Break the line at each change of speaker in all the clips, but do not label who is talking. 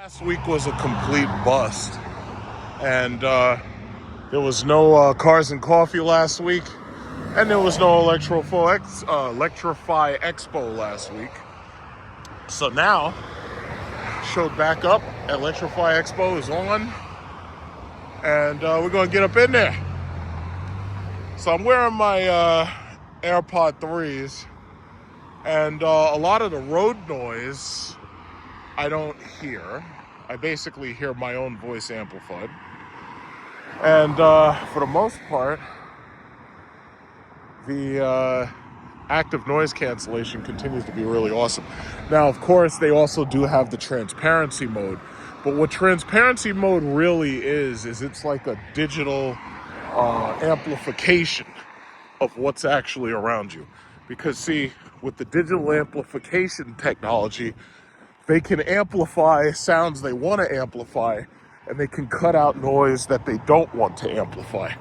Last week was a complete bust, and there was no Cars and Coffee last week, and there was no Electrify Expo last week. So now, showed back up, Electrify Expo is on, and we're going to get up in there. So I'm wearing my AirPod 3s, and a lot of the road noise I don't hear. I basically hear my own voice amplified. And for the most part, the active noise cancellation continues to be really awesome. Now, of course, they also do have the transparency mode. But what transparency mode really is it's like a digital amplification of what's actually around you. Because, see, with the digital amplification technology, they can amplify sounds they want to amplify, and they can cut out noise that they don't want to amplify.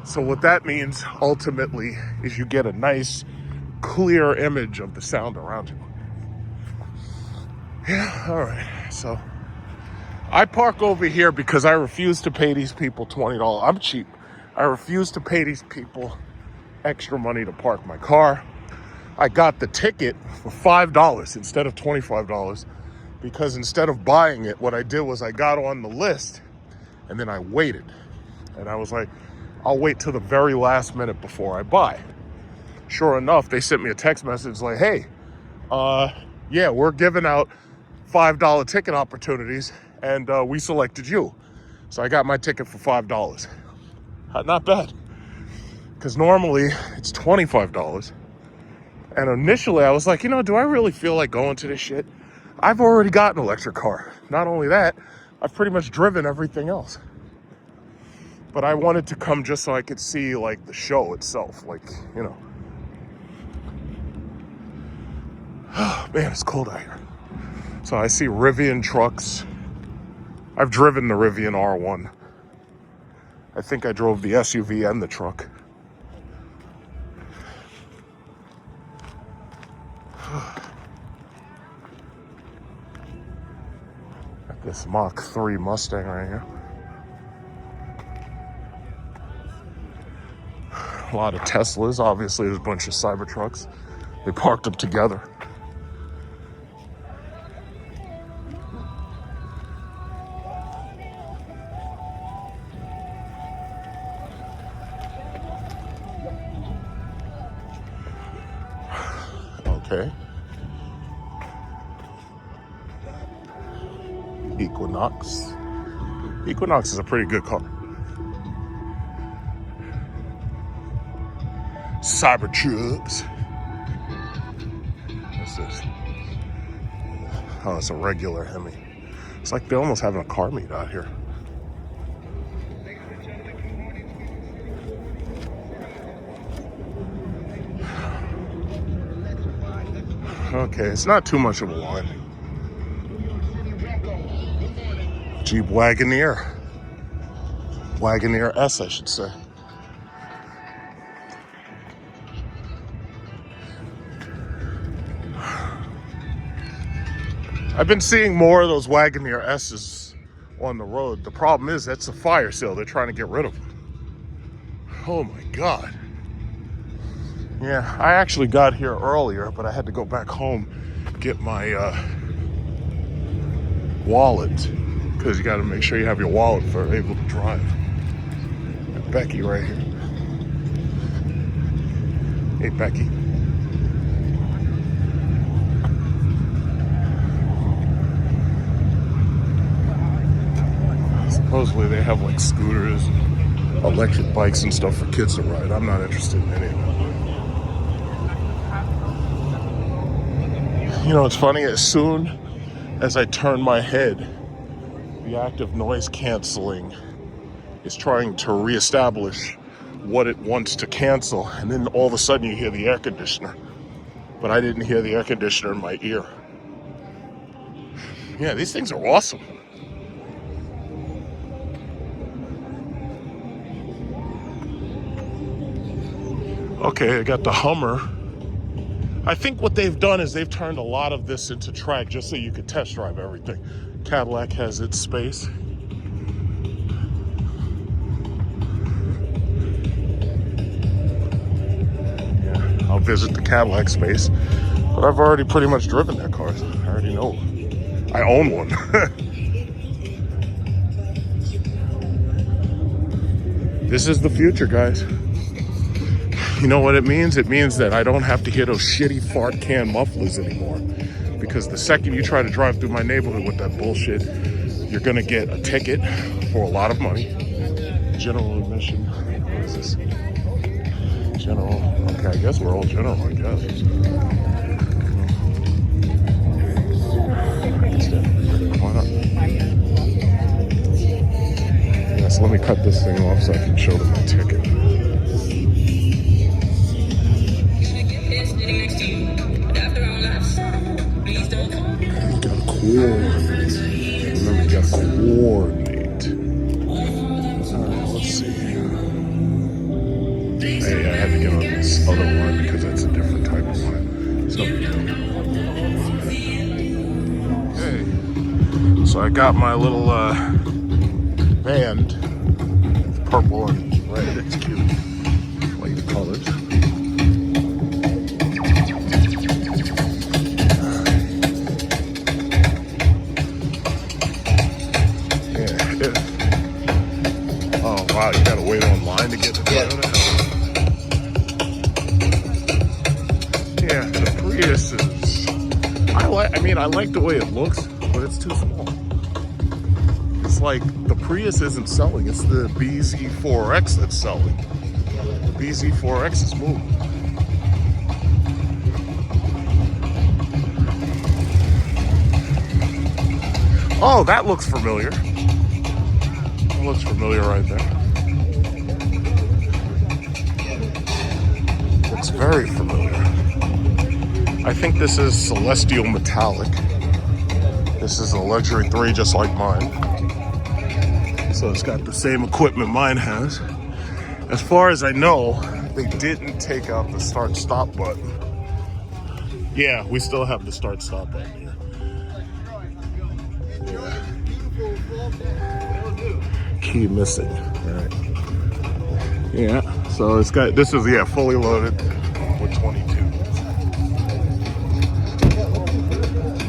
So what that means, ultimately, is you get a nice, clear image of the sound around you. Yeah, all right. So I park over here because I refuse to pay these people $20. I'm cheap. I refuse to pay these people extra money to park my car. I got the ticket for $5 instead of $25. Because instead of buying it, what I did was I got on the list and then I waited. And I was like, I'll wait till the very last minute before I buy. Sure enough, they sent me a text message like, hey, yeah, we're giving out $5 ticket opportunities and we selected you. So I got my ticket for $5. Not bad. Because normally it's $25. And initially I was like, do I really feel like going to this shit? I've already got an electric car. Not only that, I've pretty much driven everything else. But I wanted to come just so I could see, like, the show itself. Like, Man, it's cold out here. So I see Rivian trucks. I've driven the Rivian R1. I think I drove the SUV and the truck. This Mach 3 Mustang right here. A lot of Teslas. Obviously, there's a bunch of Cybertrucks. They parked them together. Okay. Equinox. Equinox is a pretty good car. Cybertrucks. What's this? Oh, it's a regular Hemi. It's like they're almost having a car meet out here. Okay, it's not too much of a line. Jeep Wagoneer. Wagoneer S, I should say. I've been seeing more of those Wagoneer S's on the road. The problem is that's a fire sale. They're trying to get rid of them. Oh my God. Yeah, I actually got here earlier, but I had to go back home, get my wallet. Because you got to make sure you have your wallet for able to drive. Got Becky right here. Hey, Becky. Supposedly they have like scooters, electric bikes and stuff for kids to ride. I'm not interested in any of it. It's funny, as soon as I turn my head, the active noise canceling is trying to reestablish what it wants to cancel, and then all of a sudden you hear the air conditioner. But I didn't hear the air conditioner in my ear. Yeah, these things are awesome. Okay, I got the Hummer. I think what they've done is they've turned a lot of this into track just so you could test drive everything. Cadillac has its space. Yeah, I'll visit the Cadillac space, but I've already pretty much driven that car. I already know. I own one. This is the future, guys. You know what it means? It means that I don't have to hear those shitty fart can mufflers anymore. Because the second you try to drive through my neighborhood with that bullshit, you're gonna get a ticket for a lot of money. General admission. What is this? General. Okay, I guess we're all general, I guess. Why not? Yes, let me cut this thing off so I can show them my ticket. Remember, you gotta coordinate. Alright, let's see. Hey, I had to get on this other one because that's a different type of one. So, okay. So I got my little band. It's purple and red. It's cute. I like the colors. Wow, you gotta wait online to get the car. Yeah, the Prius is. I like the way it looks, but it's too small. It's like the Prius isn't selling; it's the BZ4X that's selling. The BZ4X is moving. Oh, that looks familiar. That looks familiar right there. Looks very familiar. I think this is Celestial Metallic. This is a Luxury 3 just like mine. So it's got the same equipment mine has. As far as I know, they didn't take out the start-stop button. Yeah, we still have the start-stop button here. Yeah. Key missing. All right. Yeah, so it's got, this is, yeah, fully loaded with 22.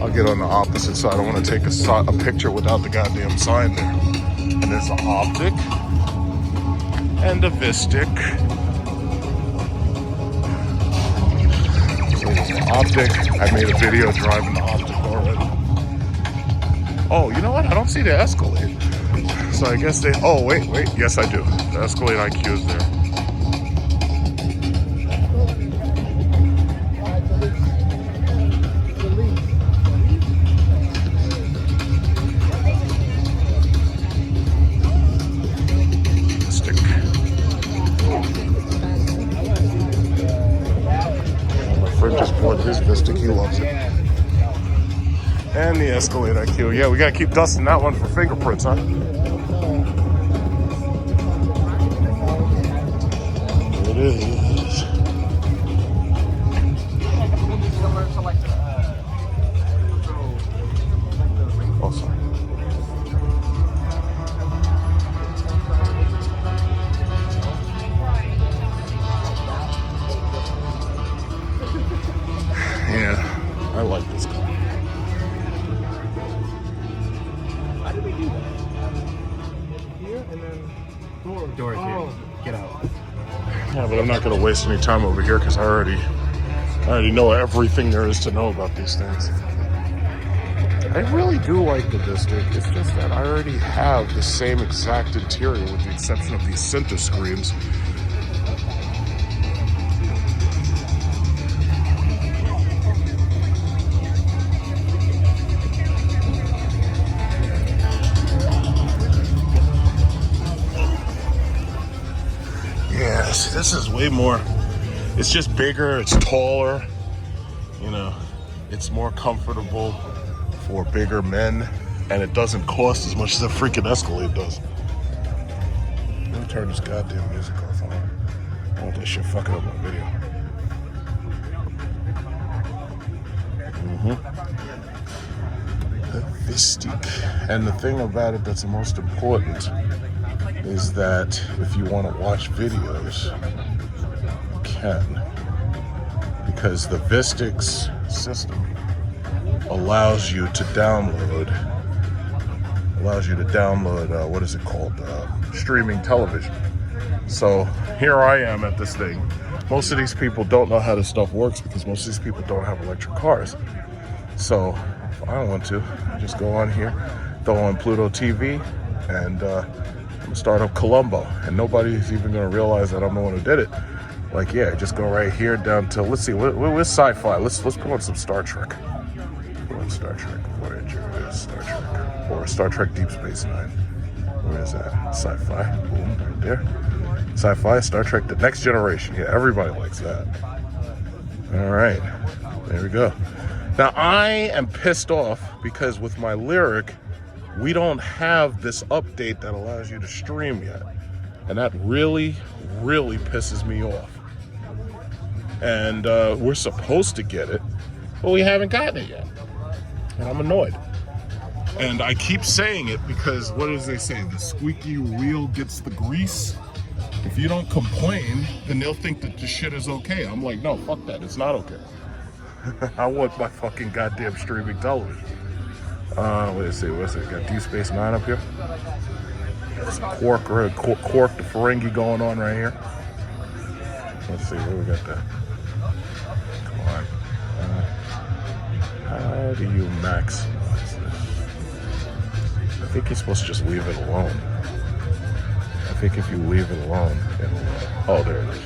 I'll get on the opposite side. I want to take a picture without the goddamn sign there. And there's an Optic and a Vistic. So there's the Optic. I made a video driving the Optic already. Oh, you know what? I don't see the Escalade. So I guess they, oh, wait. Yes, I do. The Escalade IQ is there. Just bought his Vistic, he loves it. And the Escalade IQ. Yeah, we gotta keep dusting that one for fingerprints, huh? It is. Oh, sorry. Yeah, I like this car.
How did we do that? Here and then doors here. Get out.
Yeah, but I'm not going to waste any time over here because I already know everything there is to know about these things. I really do like the Vistic. It's just that I already have the same exact interior with the exception of these center screens. Yes, this is way more, it's just bigger, it's taller, you know, it's more comfortable for bigger men, and it doesn't cost as much as a freaking Escalade does. Let me turn this goddamn music off. I don't want that shit fucking up my video. Vistic. And the thing about it that's the most important is that if you want to watch videos, you can. Because the Vistic's system allows you to download, what is it called? Streaming television. So here I am at this thing. Most of these people don't know how this stuff works because most of these people don't have electric cars. So if I want to, I just go on here, throw on Pluto TV, and start up Colombo. And nobody's even going to realize that I'm the one who did it. Like, yeah, just go right here down to, let's see, what's sci-fi? Let's put on some Star Trek. Put on Star Trek, Voyager, Star Trek, or Star Trek Deep Space Nine. Where is that? Sci-fi, boom, right there. Sci-fi, Star Trek, The Next Generation. Yeah, everybody likes that. All right, there we go. Now, I am pissed off because with my Lyric, we don't have this update that allows you to stream yet. And that really, really pisses me off. And we're supposed to get it, but we haven't gotten it yet. And I'm annoyed. And I keep saying it because, what does they say? The squeaky wheel gets the grease. If you don't complain, then they'll think that this shit is okay. I'm like, no, fuck that. It's not okay. I want my fucking goddamn streaming television. Let's see, what's it? Got Deep Space Nine up here. There's Quark the Ferengi going on right here. Let's see, where we got that? Come on. How do you maximize this? I think you're supposed to just leave it alone. I think if you leave it alone, it'll... Oh, there it is.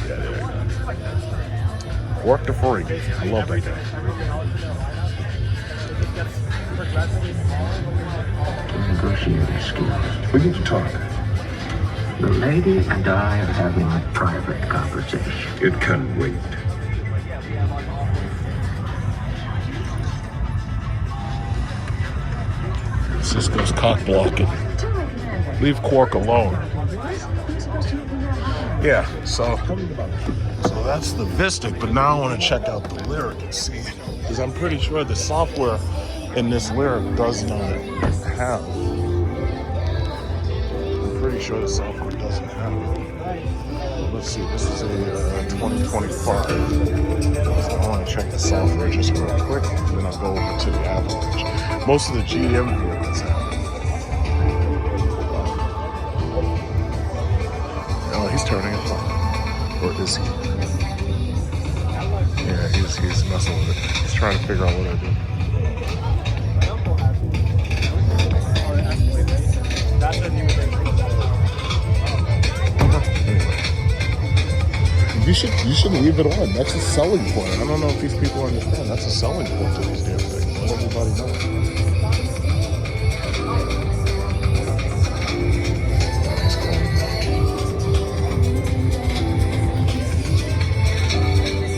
Yeah, there you go. Quark the Ferengi. I love that guy.
Negotiating skills. We need to talk. The lady and I are having a private conversation.
It can wait. Cisco's cock blocking. Leave Quark alone. Yeah, so that's the Vistic, but now I want to check out the Lyric and see, because I'm pretty sure the software in this Lyric does not have. I'm pretty sure the software doesn't have it. Let's see, this is a 2025. So I want to check the software just real quick, and then I'll go over to the Avalanche. Most of the GM vehicles have it. Oh, he's turning it on. Or is he? Yeah, he's messing with it. He's trying to figure out what I do. You should leave it on. That's a selling point. I don't know if these people understand. That's a selling point to these damn things. Let everybody know.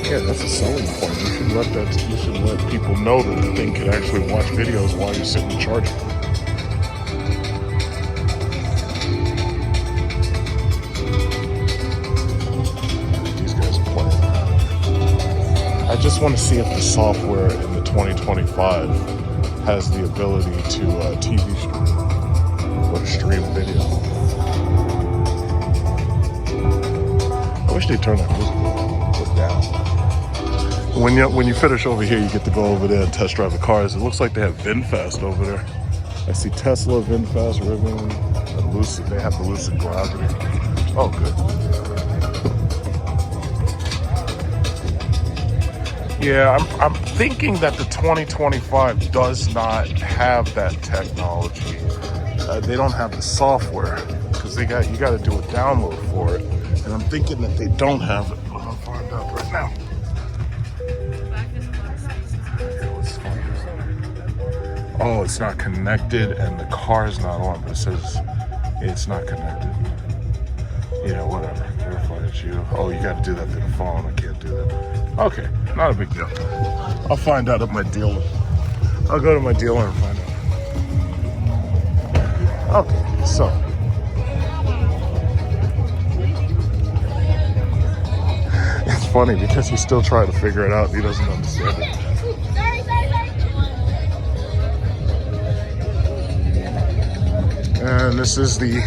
Yeah, that's a selling point. You should let people know that the thing can actually watch videos while you're sitting charging. I just want to see if the software in the 2025 has the ability to TV stream or stream video. I wish they'd turn that music down. When you finish over here, you get to go over there and test drive the cars. It looks like they have VinFast over there. I see Tesla, VinFast, Rivian, and Lucid. They have the Lucid Gravity. Oh, good. Yeah, I'm thinking that the 2025 does not have that technology. They don't have the software because you got to do a download for it, and I'm thinking that they don't have it. I'll find out right now. Let's find out. Oh, it's not connected, and the car's not on, but it says it's not connected. Yeah, whatever. Verify it's you. Oh, you got to do that through the phone. I can't do that. Okay, not a big deal. I'll find out at my dealer. I'll go to my dealer and find out. Okay, so. It's funny because he's still trying to figure it out and he doesn't understand it. And this is the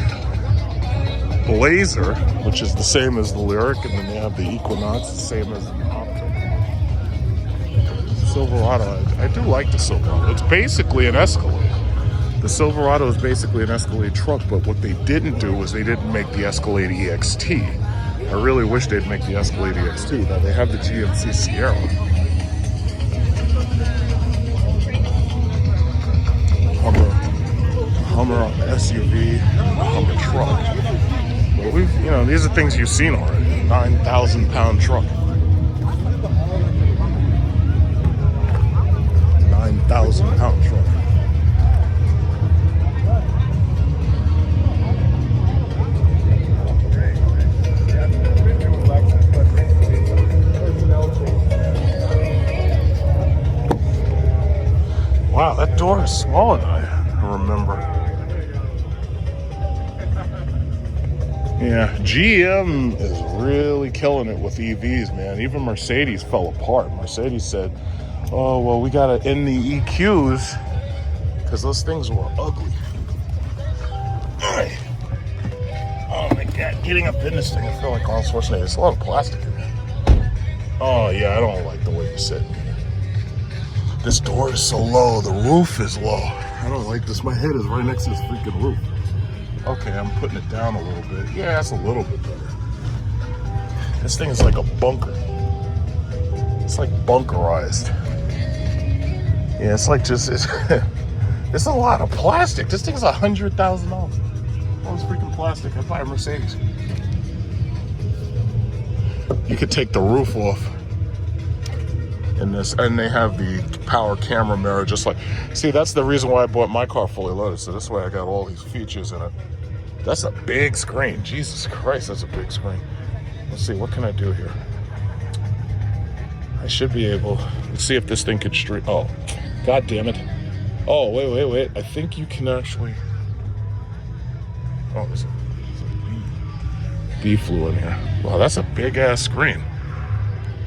Blazer, which is the same as the Lyric, and then they have the Equinox, the same as the Optic. Silverado, I do like the Silverado. It's basically an Escalade. The Silverado is basically an Escalade truck, but what they didn't do was they didn't make the Escalade EXT. I really wish they'd make the Escalade EXT. Now they have the GMC Sierra. Hummer SUV, Hummer truck. But these are things you've seen already. 9,000 pound truck. 9,000 pound truck. Wow, that door is smaller than I remember. Yeah, GM is really killing it with EVs, man. Even Mercedes fell apart. Mercedes said, oh, well, we got to end the EQs because those things were ugly. Oh, my God. Getting up in this thing, I feel like Arnold Schwarzenegger. There's a lot of plastic in there. Oh, yeah, I don't like the way you sit. This door is so low. The roof is low. I don't like this. My head is right next to this freaking roof. Okay, I'm putting it down a little bit. Yeah, that's a little bit better. This thing is like a bunker. It's like bunkerized. Yeah, it's like just, it's a lot of plastic. This thing's $100,000. All this freaking plastic. I'd buy a Mercedes. You could take the roof off in this, and they have the power camera mirror, just like, see, that's the reason why I bought my car fully loaded. So this way I got all these features in it. That's a big screen. Jesus Christ, that's a big screen. Let's see, what can I do here? I should be able, let's see if this thing could stream. Oh, God damn it. Oh, wait. I think you can actually, oh, there's a B flew in here. Wow, that's a big ass screen.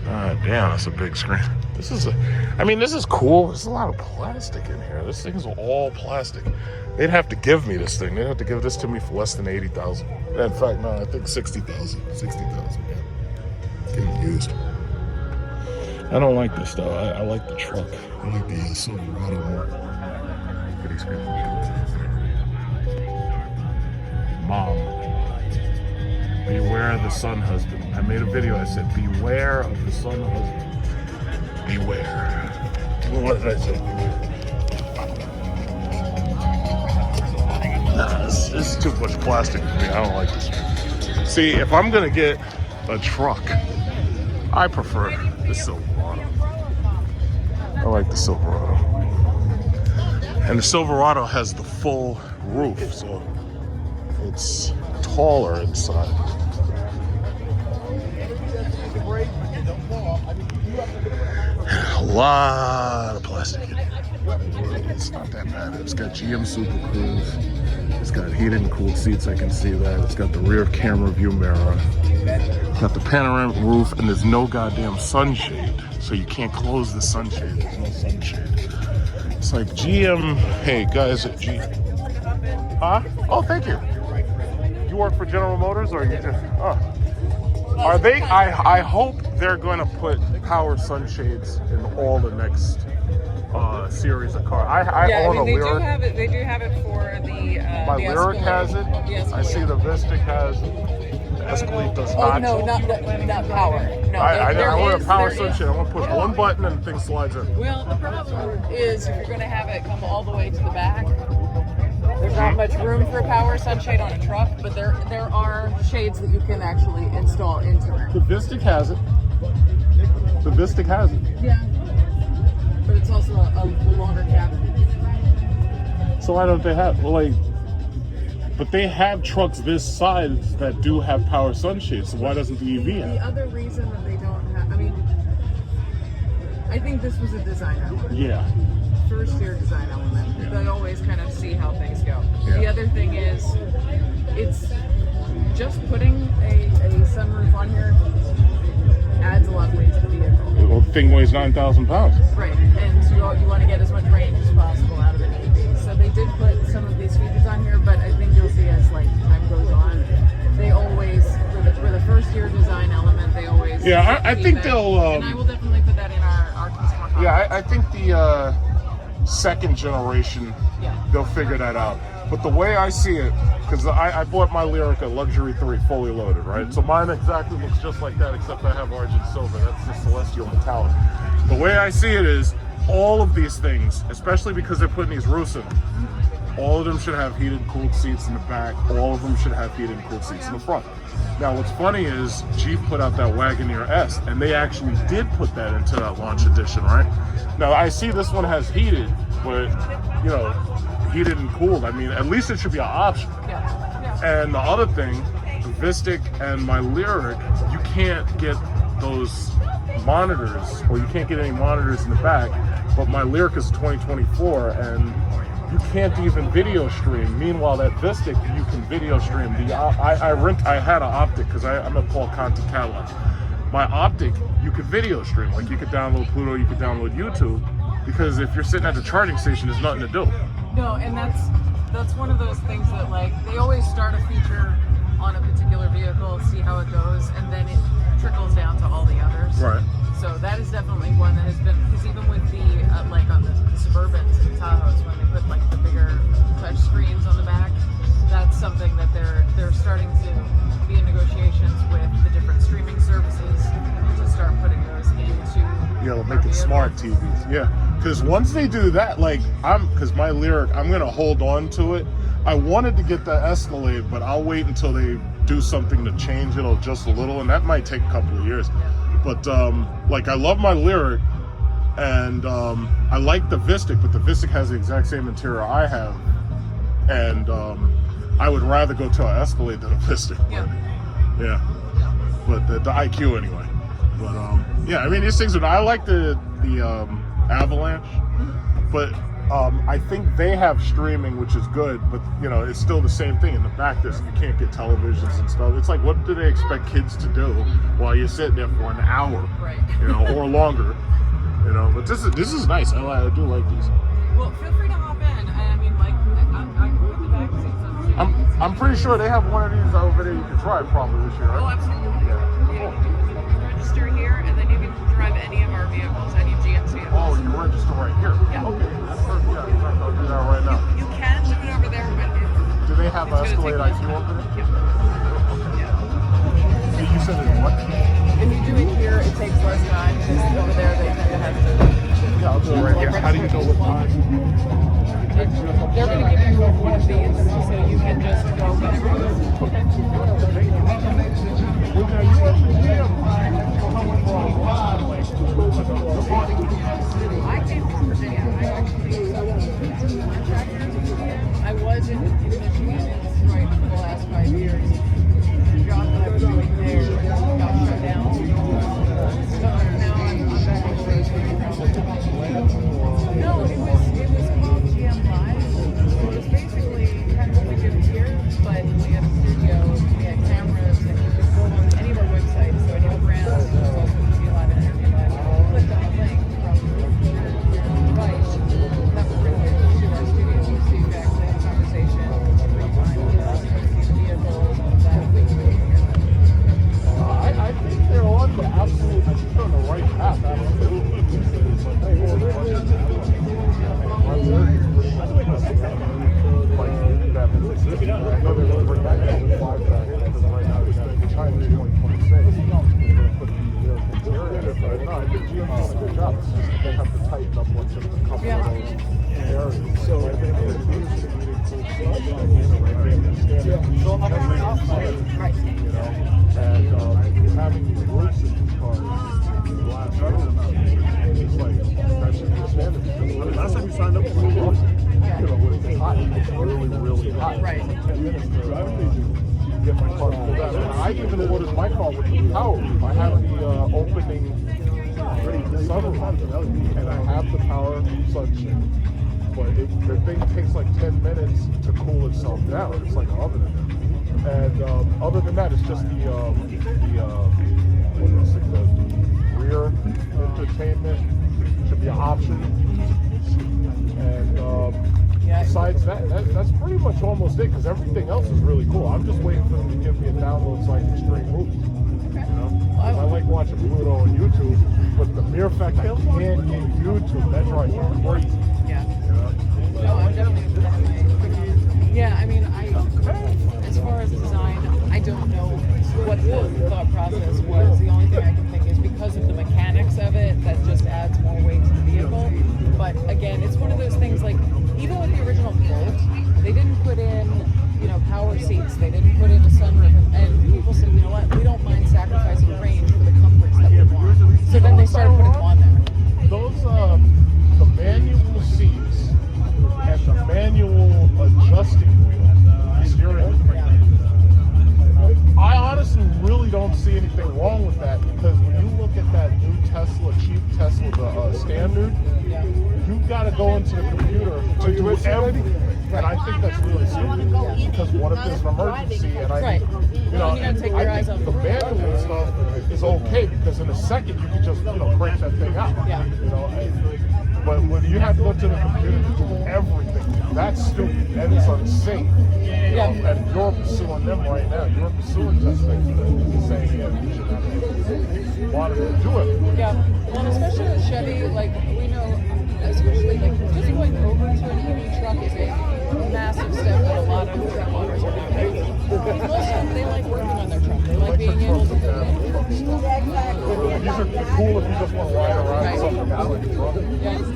Ah, damn, that's a big screen. This is cool. There's a lot of plastic in here. This thing's all plastic. They'd have to give me this thing. They'd have to give this to me for less than 80,000. In fact, no, I think 60,000. 60,000, yeah. Getting used. I don't like this though. I like the truck. I like the Silverado more. Mom, beware the son husband. I made a video. I said, beware of the son husband. Beware. What did I say? Nah, this is too much plastic for me. I don't like this. See, if I'm gonna get a truck, I prefer the Silverado. I like the Silverado. And the Silverado has the full roof, so it's taller inside. A lot of plastic in it. It's not that bad. It's got GM Super Cruise. It's got heated and cooled seats. I can see that. It's got the rear camera view mirror. It's got the panoramic roof, and there's no goddamn sunshade. So you can't close the sunshade. There's no sunshade. It's like GM. Hey, guys at G. Huh? Oh, thank you. You work for General Motors, or you just? Oh. Are they? I hope they're going to put power sunshades in all the next series of cars. I own a Lyric.
They do have it for the.
My
the
Lyric has it. I see the Vistic has it. The Escalade does not.
Oh no, not power. No,
I want a power sunshade. I want to push one button and the thing slides in.
Well, the problem is if you're going to have it come all the way to the back, there's not much room for a power sunshade on a truck, but there are shades that you can actually install into it.
The Vistic has it. The Vistic has it.
Yeah, but it's also a longer cavity.
So why don't they have, but they have trucks this size that do have power sunshades, so why doesn't the EV have?
The other reason that they don't have, I think this was a design element.
Yeah.
First year design element.
Yeah.
They always kind of see how things go.
Yeah.
The other thing is, it's just putting a sunroof on here adds a lot of weight to the vehicle.
The thing weighs 9,000 pounds.
Right, and so you want to get as much range as possible out of an EV. So they did put some of these features on here, but I think
Yeah, I think they'll.
And I will definitely put that in our customer comments.
Yeah, I think the second generation,
Yeah.
they'll figure that out. But the way I see it, because I bought my Lyric a Luxury 3 fully loaded, right? So mine exactly looks just like that, except I have Argent Silver. That's the Celestial Metallic. The way I see it is, all of these things, especially because they're putting these roofs in them, all of them should have heated and cooled seats in the back. All of them should have heated and cooled seats in the front. Now, what's funny is Jeep put out that Wagoneer S, and they actually did put that into that launch edition, right? Now, I see this one has heated, but, you know, heated and cooled. I mean, at least it should be an option.
Yeah.
And the other thing, the Vistic and my Lyric, you can't get those monitors, or you can't get any monitors in the back, but my Lyric is 2024, and you can't even video stream. Meanwhile, that Vistic, you can video stream. I had an Optic, because I'm at Paul Conti Cadillac. My Optic, you could video stream. Like, you could download Pluto, you could download YouTube, because if you're sitting at the charging station, there's nothing to do.
No, and that's one of those things that, like, they always start a feature on a particular vehicle, see how it goes, and then it trickles down to all the others.
Right.
So that is definitely one that has been, because even with the like on the Suburbans and Tahoes, when they put like the bigger touch screens on the back, that's something that they're starting to be in negotiations with the different streaming services to start putting those into.
Yeah, they'll make it smart TVs. Yeah, because once they do that, like because my Lyric, I'm gonna hold on to it. I wanted to get the Escalade, but I'll wait until they do something to change it just a little, and that might take a couple of years. But like, I love my Lyric, and I like the Vistic, but the Vistic has the exact same interior I have, and I would rather go to an Escalade than a Vistic. Yeah. But the IQ anyway. But yeah, I mean, these things. I like the Avalanche, but I think they have streaming, which is good. But you know, it's still the same thing in the back. You can't get televisions and stuff. It's like, what do they expect kids to do while you're sitting there for an hour,
right?
You know, or longer. You know, but this is nice. I do like these.
Well, feel free to hop in. I mean, like, I can put the back seats on.
I'm pretty sure they have one of these over there you can drive probably this year, right?
Oh, absolutely. Yeah, you can register here, and then you can drive any of our vehicles, any GMC vehicles.
Oh, you register right here?
Yeah.
Okay, that's perfect. Yeah, I'll do that right now.
You can do it over there, but
Do they have Escalade IQ over there? Yeah. You said it what?
If you do it here, it takes less time, because over there they tend to have to.
Yeah, I'll do it right here. How do you know what time?
They're going to give you one of these, so you can just go whenever you want. I came from Virginia. I actually I was in Michigan right for the last 5 years. The job that I was doing there got shut down. So now I'm back in No, it was called GM Live. It was basically kind of what we do here, but we had a studio, we had cameras, and you could go on any of our websites, so any of the brands, there's also TV Live and Interview Live. Click on the link from your device, that will bring you to our studio, so you can actually have a conversation, real time, see the vehicles, all of that.
I think they're on the absolute, I think they're on the right path. Absolutely. I know they're going to bring back the 5 because right now they're trying to do 2026. No, I think GM's doing a good job. It's just they have to tighten up what's in a couple of those areas. So I think they're leadership meeting right. You know, and having these groups in these cars last year, it's like, that should be standard. Because last time we signed up for it, you know, when it's hot, it's really, really hot.
Right.
10 minutes to get my car pulled out. And I even ordered my car with the power roof. I have the opening sunroof, and I have the power suction, but the thing takes like 10 minutes to cool itself down. It's like an oven in there. And other than that, it's just the rear entertainment should be an option. And
Yeah.
besides that's pretty much almost it, because everything else is really cool. I'm just waiting for them to give me a download so I can stream movies.
Okay.
You know? 'Cause I like watching Pluto on YouTube, but the mere fact I can't get YouTube, that drives me crazy.
Yeah.
You know?
No, I'm definitely. Yeah, I mean, as far as design, I don't know what the thought process was. The only thing I can think is because of the mechanics of it, that just adds more weight to the vehicle. But again, it's one of those things like, even with the original Bolt, they didn't put in, power seats. They didn't put in a sunroof. And people said, you know what, we don't mind sacrificing range for the comforts that we want. So then they started putting them on there.
Those, the manual seats and the manual adjusting wheel, steering wheel, I honestly really don't see anything wrong with that, because when you look at that new Tesla, cheap Tesla, the Standard, you've got to go into the computer to do everything. And I think that's really stupid, because what if there's an emergency and
Right.
you know,
You gotta take your
I
eyes
think
off
the
the road.
manual stuff is okay, because in a second you can just, crank that thing out.
Yeah.
But when you have to go to the computer to do everything, that's stupid and it's unsafe.
Yeah.
And you're pursuing them right now. You're pursuing this thing, saying, yeah, you should have wanted to do it.
Yeah, well, and especially with Chevy, like, we know, especially, like, just going over to an EV truck is a massive step that a lot of truck owners are not ready for. Because most of them, they like working on their truck. They like being able to do it.
These are cool if you just want to ride around in something that's like a truck.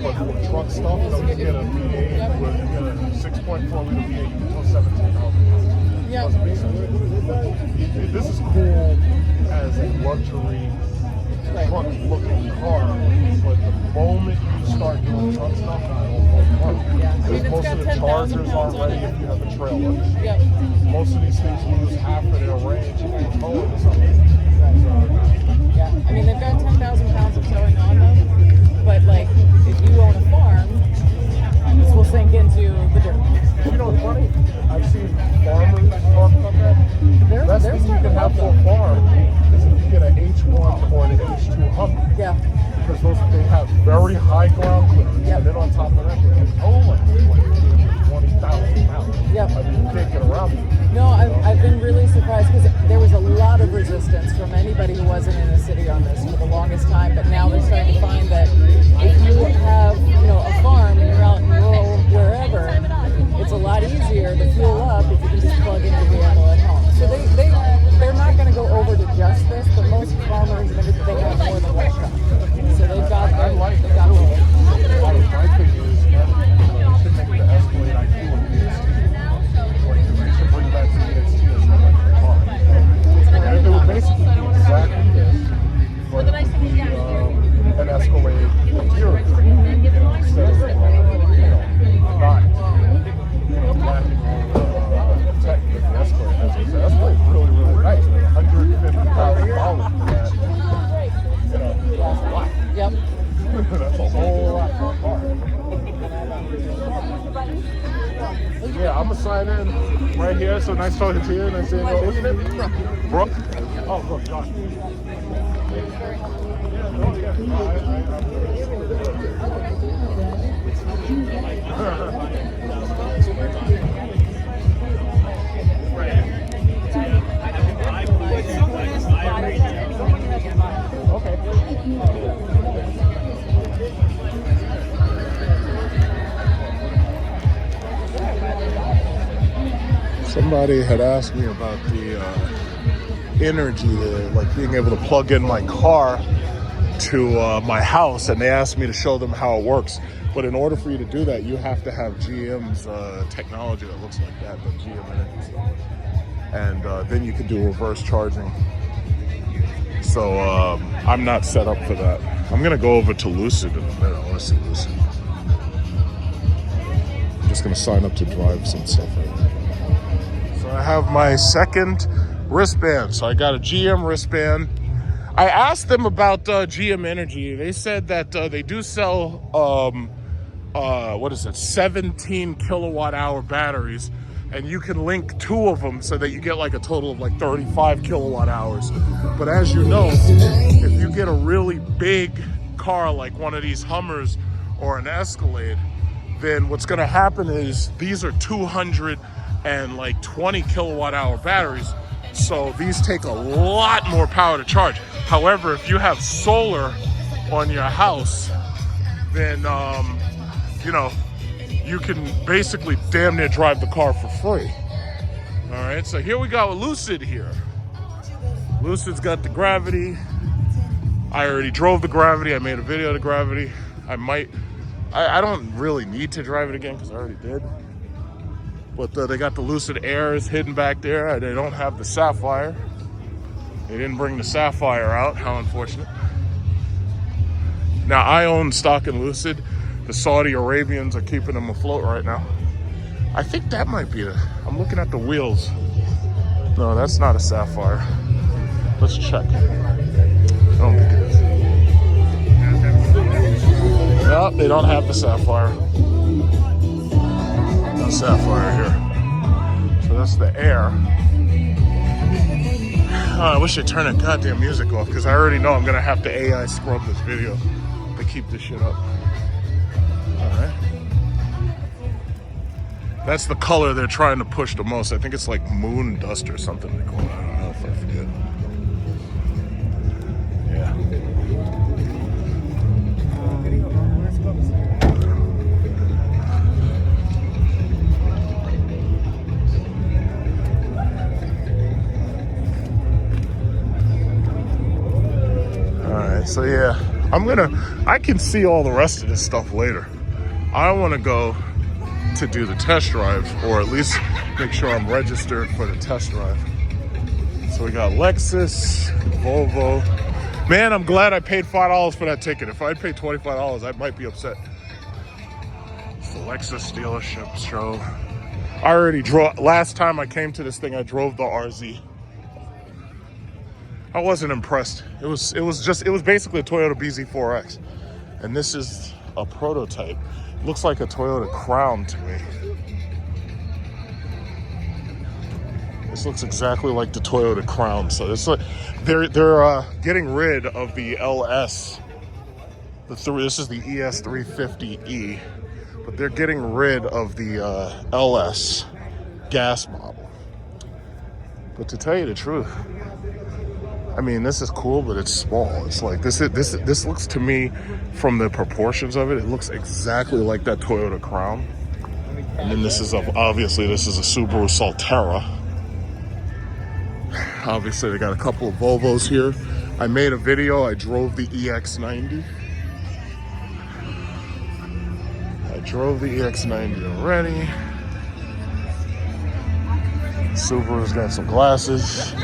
But with truck stuff, you get a V8 with a 6.4 liter V8, you can go 17,000.
Yeah.
Doesn't make sense. This is cool as a luxury truck-looking car, but the moment you start doing truck stuff, it won't work.
Yeah. I mean, it's
Most
got
of the
10,000
Chargers
pounds
aren't
on
ready
it.
if you have a trailer.
Yep.
Most of these things lose half of their range if you're towing something.
Yeah. I mean, they've got 10,000 pounds of towing on them, but, like, if you own a farm, this will sink into the dirt.
You know what's funny? I've seen farmers talk about that.
They're
Best thing you
starting
can
to
have
love
for a
them.
farm is if you get an H1 or an H2 Hummer.
Yeah.
Because they have very high ground clearance,
Yep.
and then on top of that, they can tow like 20,000 pounds.
Yep.
I mean, you can't get around it.
No, I've been really surprised because there was a lot of resistance from anybody who wasn't in a city on this for the longest time, but now they're starting to find that if you have, a farm and you're out in rural wherever, it's a lot easier to fuel up if you can just plug in your vehicle at home. So they're not going to go over to just this, but most farmers and everything, they have more than one truck. So they've got
I like
they've got both.
My thing is, they should make the Escalade IQ and VST. Like, they should bring back the VST as an electric car. And it would basically be exactly this, but it would be an Escalade interior. Instead of, not, lacking all the tech that the Escalade has. The Escalade is really, really nice. Like $150,000 for that. That's a lot.
Yep.
That's a whole lot for a car. Yeah, I'm gonna sign in right here. So nice talking to you. And I say, what's your name? Brooke. Oh, Brooke. Josh. Somebody had asked me about the energy, like being able to plug in my car to my house, and they asked me to show them how it works. But in order for you to do that, you have to have GM's technology that looks like that, the GM energy stuff. And then you can do reverse charging. So I'm not set up for that. I'm gonna go over to Lucid in a minute. I want to see Lucid. I'm just gonna sign up to drive some stuff right now. I have my second wristband. So I got a GM wristband. I asked them about GM Energy. They said that they do sell, 17 kilowatt hour batteries. And you can link 2 of them so that you get like a total of like 35 kilowatt hours. But as you know, if you get a really big car like one of these Hummers or an Escalade, then what's gonna happen is these are 220 kilowatt hour batteries. So these take a lot more power to charge. However, if you have solar on your house, then, you know, you can basically damn near drive the car for free. All right, so here we got Lucid here. Lucid's got the Gravity. I already drove the Gravity. I made a video of the Gravity. I don't really need to drive it again because I already did. But they got the Lucid Airs hidden back there. They don't have the Sapphire. They didn't bring the Sapphire out. How unfortunate. Now, I own stock in Lucid. The Saudi Arabians are keeping them afloat right now. I think that might be I'm looking at the wheels. No, that's not a Sapphire. Let's check. I don't think it is. No, they don't have the Sapphire. No Sapphire here. So that's the Air. Oh, I wish they'd turn that goddamn music off because I already know I'm gonna have to AI scrub this video to keep this shit up. Alright. That's the color they're trying to push the most. I think it's like moon dust or something they call it. I don't know if I forget. Yeah. Alright, so yeah. I can see all the rest of this stuff later. I want to go to do the test drive, or at least make sure I'm registered for the test drive. So we got Lexus, Volvo. Man, I'm glad I paid $5 for that ticket. If I'd paid $25, I might be upset. It's the Lexus dealership show. I already drove, last time I came to this thing, I drove the RZ. I wasn't impressed. It was basically a Toyota BZ4X. And this is a prototype. Looks like a Toyota Crown to me. This looks exactly like the Toyota Crown. So it's like they're getting rid of the LS. This is the ES350E, but they're getting rid of the LS gas model. But to tell you the truth, I mean, this is cool, but it's small. It's like this looks to me, from the proportions of it, it looks exactly like that Toyota Crown. And then this is obviously this is a Subaru Solterra. Obviously, they got a couple of Volvos here. I made a video. I drove the EX90. I drove the EX90 already. Subaru's got some glasses.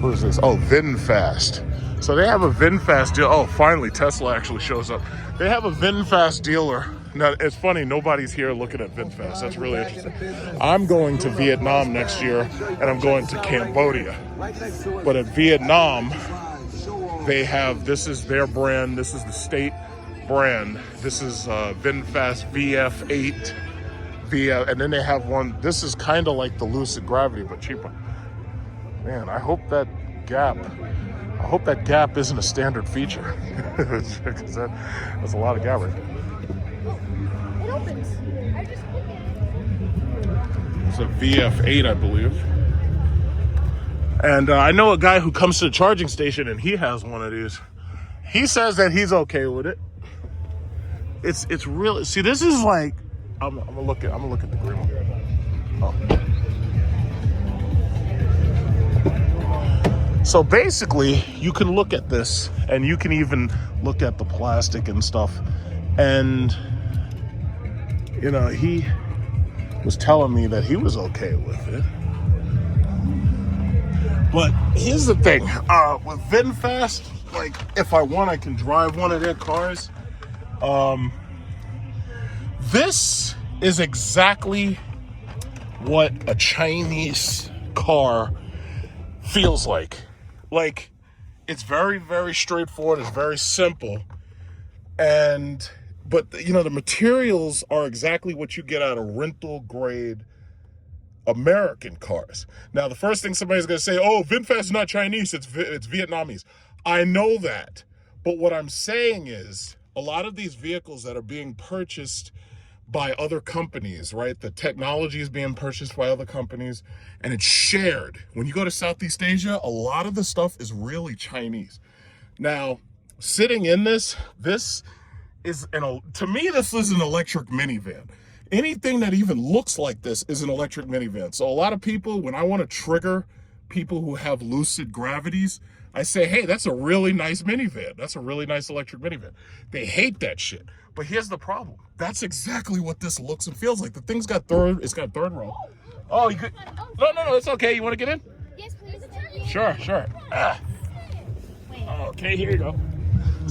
What is this? Oh, VinFast. So they have a VinFast deal. Oh, finally, Tesla actually shows up. They have a VinFast dealer. Now, it's funny, nobody's here looking at VinFast. That's really interesting. I'm going to Vietnam next year, and I'm going to Cambodia. But at Vietnam, they have, this is their brand. This is the state brand. This is VinFast VF8. And then they have one, this is kind of like the Lucid Gravity, but cheaper. Man, I hope that gap isn't a standard feature. Because that's a lot of gap right there.
It opens.
It's a VF8, I believe. And I know a guy who comes to the charging station and he has one of these. He says that he's okay with it. It's really, see, this is like, I'm gonna look at the green one. Oh. So basically, you can look at this, and you can even look at the plastic and stuff. And, you know, he was telling me that he was okay with it. But here's the thing, with VinFast, like, if I want, I can drive one of their cars. This is exactly what a Chinese car feels like. Like, it's very, very straightforward. It's very simple. But you know, the materials are exactly what you get out of rental grade American cars. Now, the first thing somebody's going to say, oh, VinFast is not Chinese, it's Vietnamese. I know that. But what I'm saying is, a lot of these vehicles that are being purchased by other companies, right? The technology is being purchased by other companies and it's shared. When you go to Southeast Asia, a lot of the stuff is really Chinese. Now, sitting in this is, to me, this is an electric minivan. Anything that even looks like this is an electric minivan. So a lot of people, when I want to trigger people who have Lucid Gravities, I say, hey, that's a really nice minivan. That's a really nice electric minivan. They hate that shit. But here's the problem. That's exactly what this looks and feels like. The thing's got it's got third row. Oh, you could, no, it's okay. You want to get in?
Yes, please.
Sure. Okay, here you go.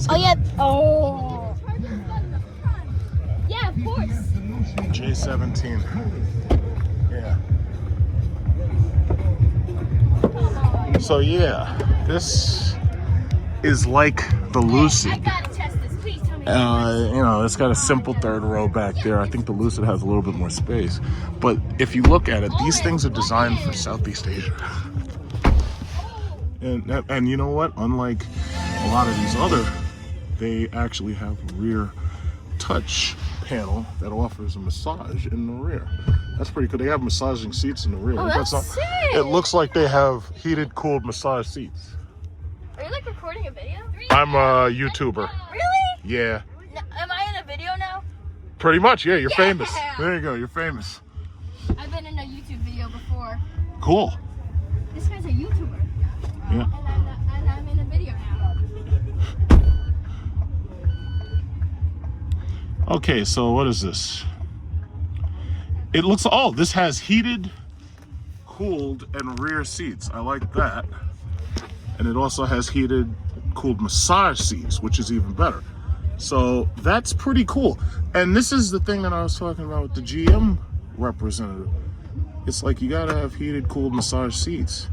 Oh, yeah. Oh. Yeah, of course.
J17. Yeah. So yeah, this is like the Lucid.
I gotta test this. Please tell me.
It's got a simple third row back there. I think the Lucid has a little bit more space. But if you look at it, these things are designed for Southeast Asia. And you know what? Unlike a lot of these other, they actually have a rear touch panel that offers a massage in the rear. That's pretty cool. They have massaging seats in the rear.
Oh, that's sick.
It looks like they have heated, cooled massage seats.
Are you like recording a video?
I'm a YouTuber.
Really?
Yeah.
Am I in a video now?
Pretty much, yeah. You're famous. There you go. You're famous.
I've been in a YouTube video before.
Cool.
This guy's a YouTuber.
Yeah.
And I'm in a video now.
Okay, so what is this? It looks, this has heated, cooled, and rear seats. I like that. And it also has heated, cooled massage seats, which is even better. So that's pretty cool. And this is the thing that I was talking about with the GM representative. It's like you gotta have heated, cooled massage seats.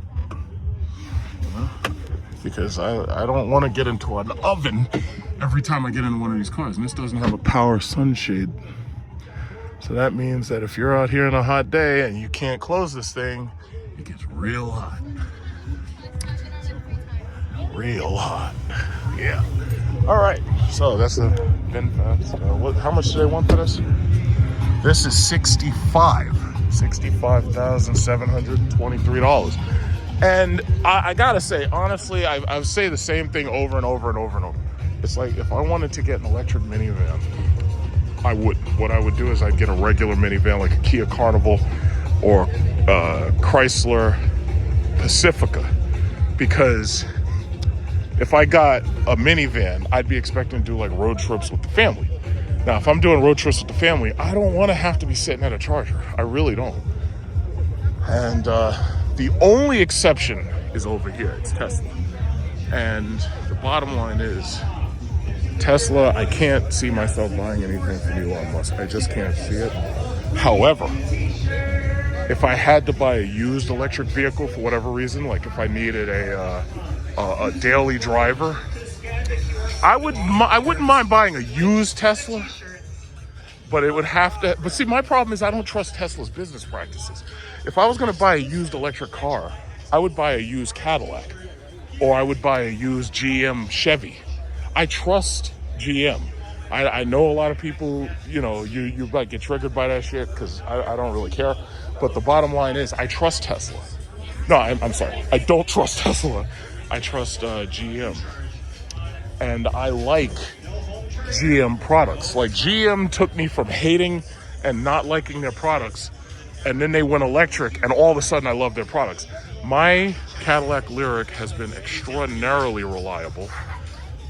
Because I don't want to get into an oven every time I get into one of these cars. And this doesn't have a power sunshade. So that means that if you're out here on a hot day and you can't close this thing, it gets real hot. Real hot. Yeah. All right. So that's the VinFast. How much do they want for this? This is $65,723. And I gotta say, honestly, I say the same thing over and over and over and over. It's like, if I wanted to get an electric minivan, I would. What I would do is I'd get a regular minivan like a Kia Carnival or Chrysler Pacifica. Because if I got a minivan, I'd be expecting to do like road trips with the family. Now, if I'm doing road trips with the family, I don't want to have to be sitting at a charger. I really don't. And the only exception is over here. It's Tesla. And the bottom line is, Tesla, I can't see myself buying anything from Elon Musk. I just can't see it. However, if I had to buy a used electric vehicle for whatever reason, like if I needed a daily driver, I wouldn't mind buying a used Tesla, but it would have to. But see, my problem is I don't trust Tesla's business practices. If I was going to buy a used electric car, I would buy a used Cadillac, or I would buy a used GM Chevy. I trust GM. I know a lot of people, you might get triggered by that shit because I don't really care. But the bottom line is I trust Tesla. No, I'm sorry. I don't trust Tesla. I trust GM. And I like GM products. Like, GM took me from hating and not liking their products, and then they went electric, and all of a sudden I love their products. My Cadillac Lyriq has been extraordinarily reliable.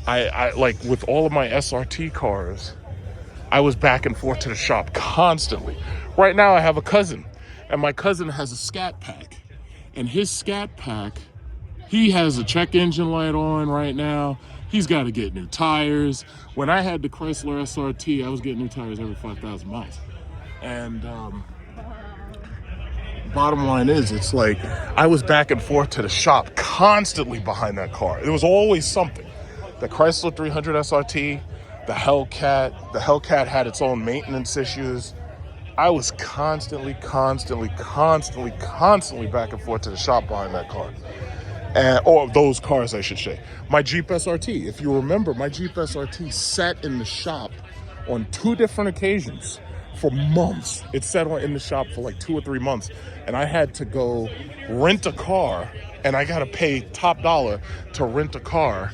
I like, with all of my SRT cars, I was back and forth to the shop constantly. Right now I have a cousin, and my cousin has a Scat Pack, and his Scat Pack, he has a check engine light on right now. He's got to get new tires. When I had the Chrysler SRT, I was getting new tires every 5,000 miles. And bottom line is, it's like I was back and forth to the shop constantly behind that car. There was always something. The Chrysler 300 SRT, the Hellcat. The Hellcat had its own maintenance issues. I was constantly back and forth to the shop behind that car. or those cars, I should say. My Jeep SRT, if you remember, my Jeep SRT sat in the shop on 2 different occasions for months. It sat in the shop for like 2 or 3 months, and I had to go rent a car, and I got to pay top dollar to rent a car.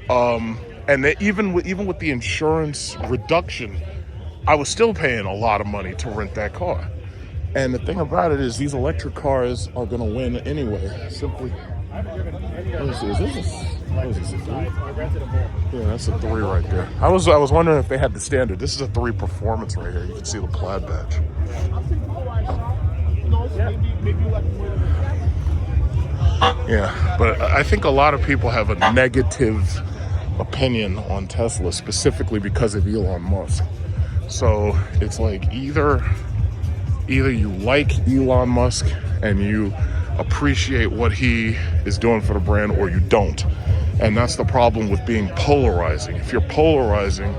And even with the insurance reduction, I was still paying a lot of money to rent that car. And the thing about it is, these electric cars are going to win anyway. Simply, let me see, what is this, a 3? Yeah, that's a 3 right there. I was wondering if they had the standard. This is a 3 performance right here. You can see the plaid badge. Yeah, but I think a lot of people have a negative opinion on Tesla, specifically because of Elon Musk. So it's like either you like Elon Musk and you appreciate what he is doing for the brand, or you don't. And that's the problem with being polarizing. If you're polarizing,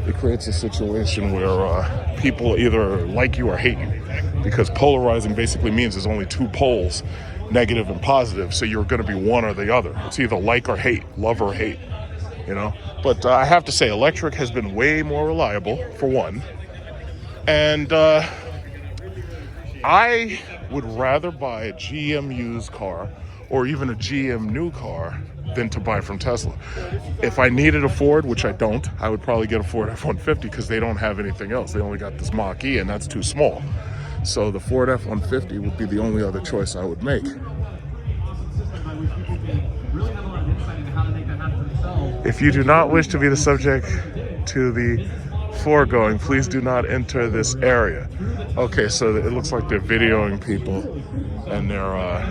it creates a situation where people either like you or hate you, because polarizing basically means there's only 2 poles, negative and positive. So you're going to be one or the other. It's either like or hate, love or hate, you know. But I have to say, electric has been way more reliable, for one. And I would rather buy a GM used car or even a GM new car than to buy from Tesla. If I needed a Ford, which I don't, I would probably get a Ford F-150, because they don't have anything else. They only got this Mach-E, and that's too small. So the Ford F-150 would be the only other choice I would make. If you do not wish to be the subject to the foregoing, please do not enter this area. Okay, so it looks like they're videoing people, and they're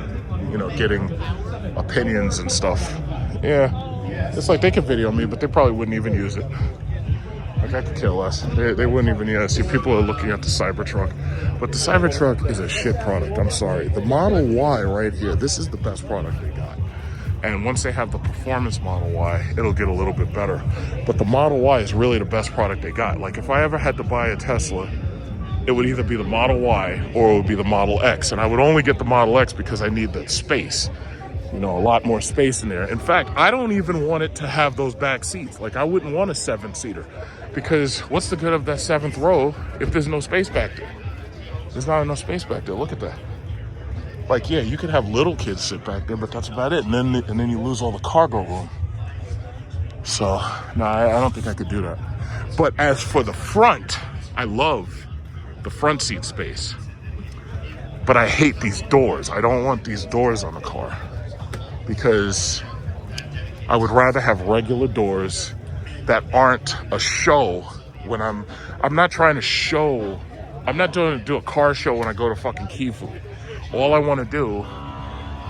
getting opinions and stuff. Yeah, it's like they could video me, but they probably wouldn't even use it. Like, I could care less. They wouldn't even see. People are looking at the Cybertruck, but the Cybertruck is a shit product. I'm sorry. The Model Y right here, this is the best product they got. And once they have the performance Model Y, it'll get a little bit better. But the Model Y is really the best product they got. Like, if I ever had to buy a Tesla, it would either be the Model Y or it would be the Model X. And I would only get the Model X because I need that space. A lot more space in there. In fact, I don't even want it to have those back seats. Like, I wouldn't want a 7-seater, because what's the good of that 7th row if there's no space back there? There's not enough space back there. Look at that. Like, yeah, you could have little kids sit back there, but that's about it. And then you lose all the cargo room. So, no, I don't think I could do that. But as for the front, I love the front seat space. But I hate these doors. I don't want these doors on the car, because I would rather have regular doors that aren't a show when I'm not trying to show. I'm not doing do a car show when I go to fucking Kifu. All I want to do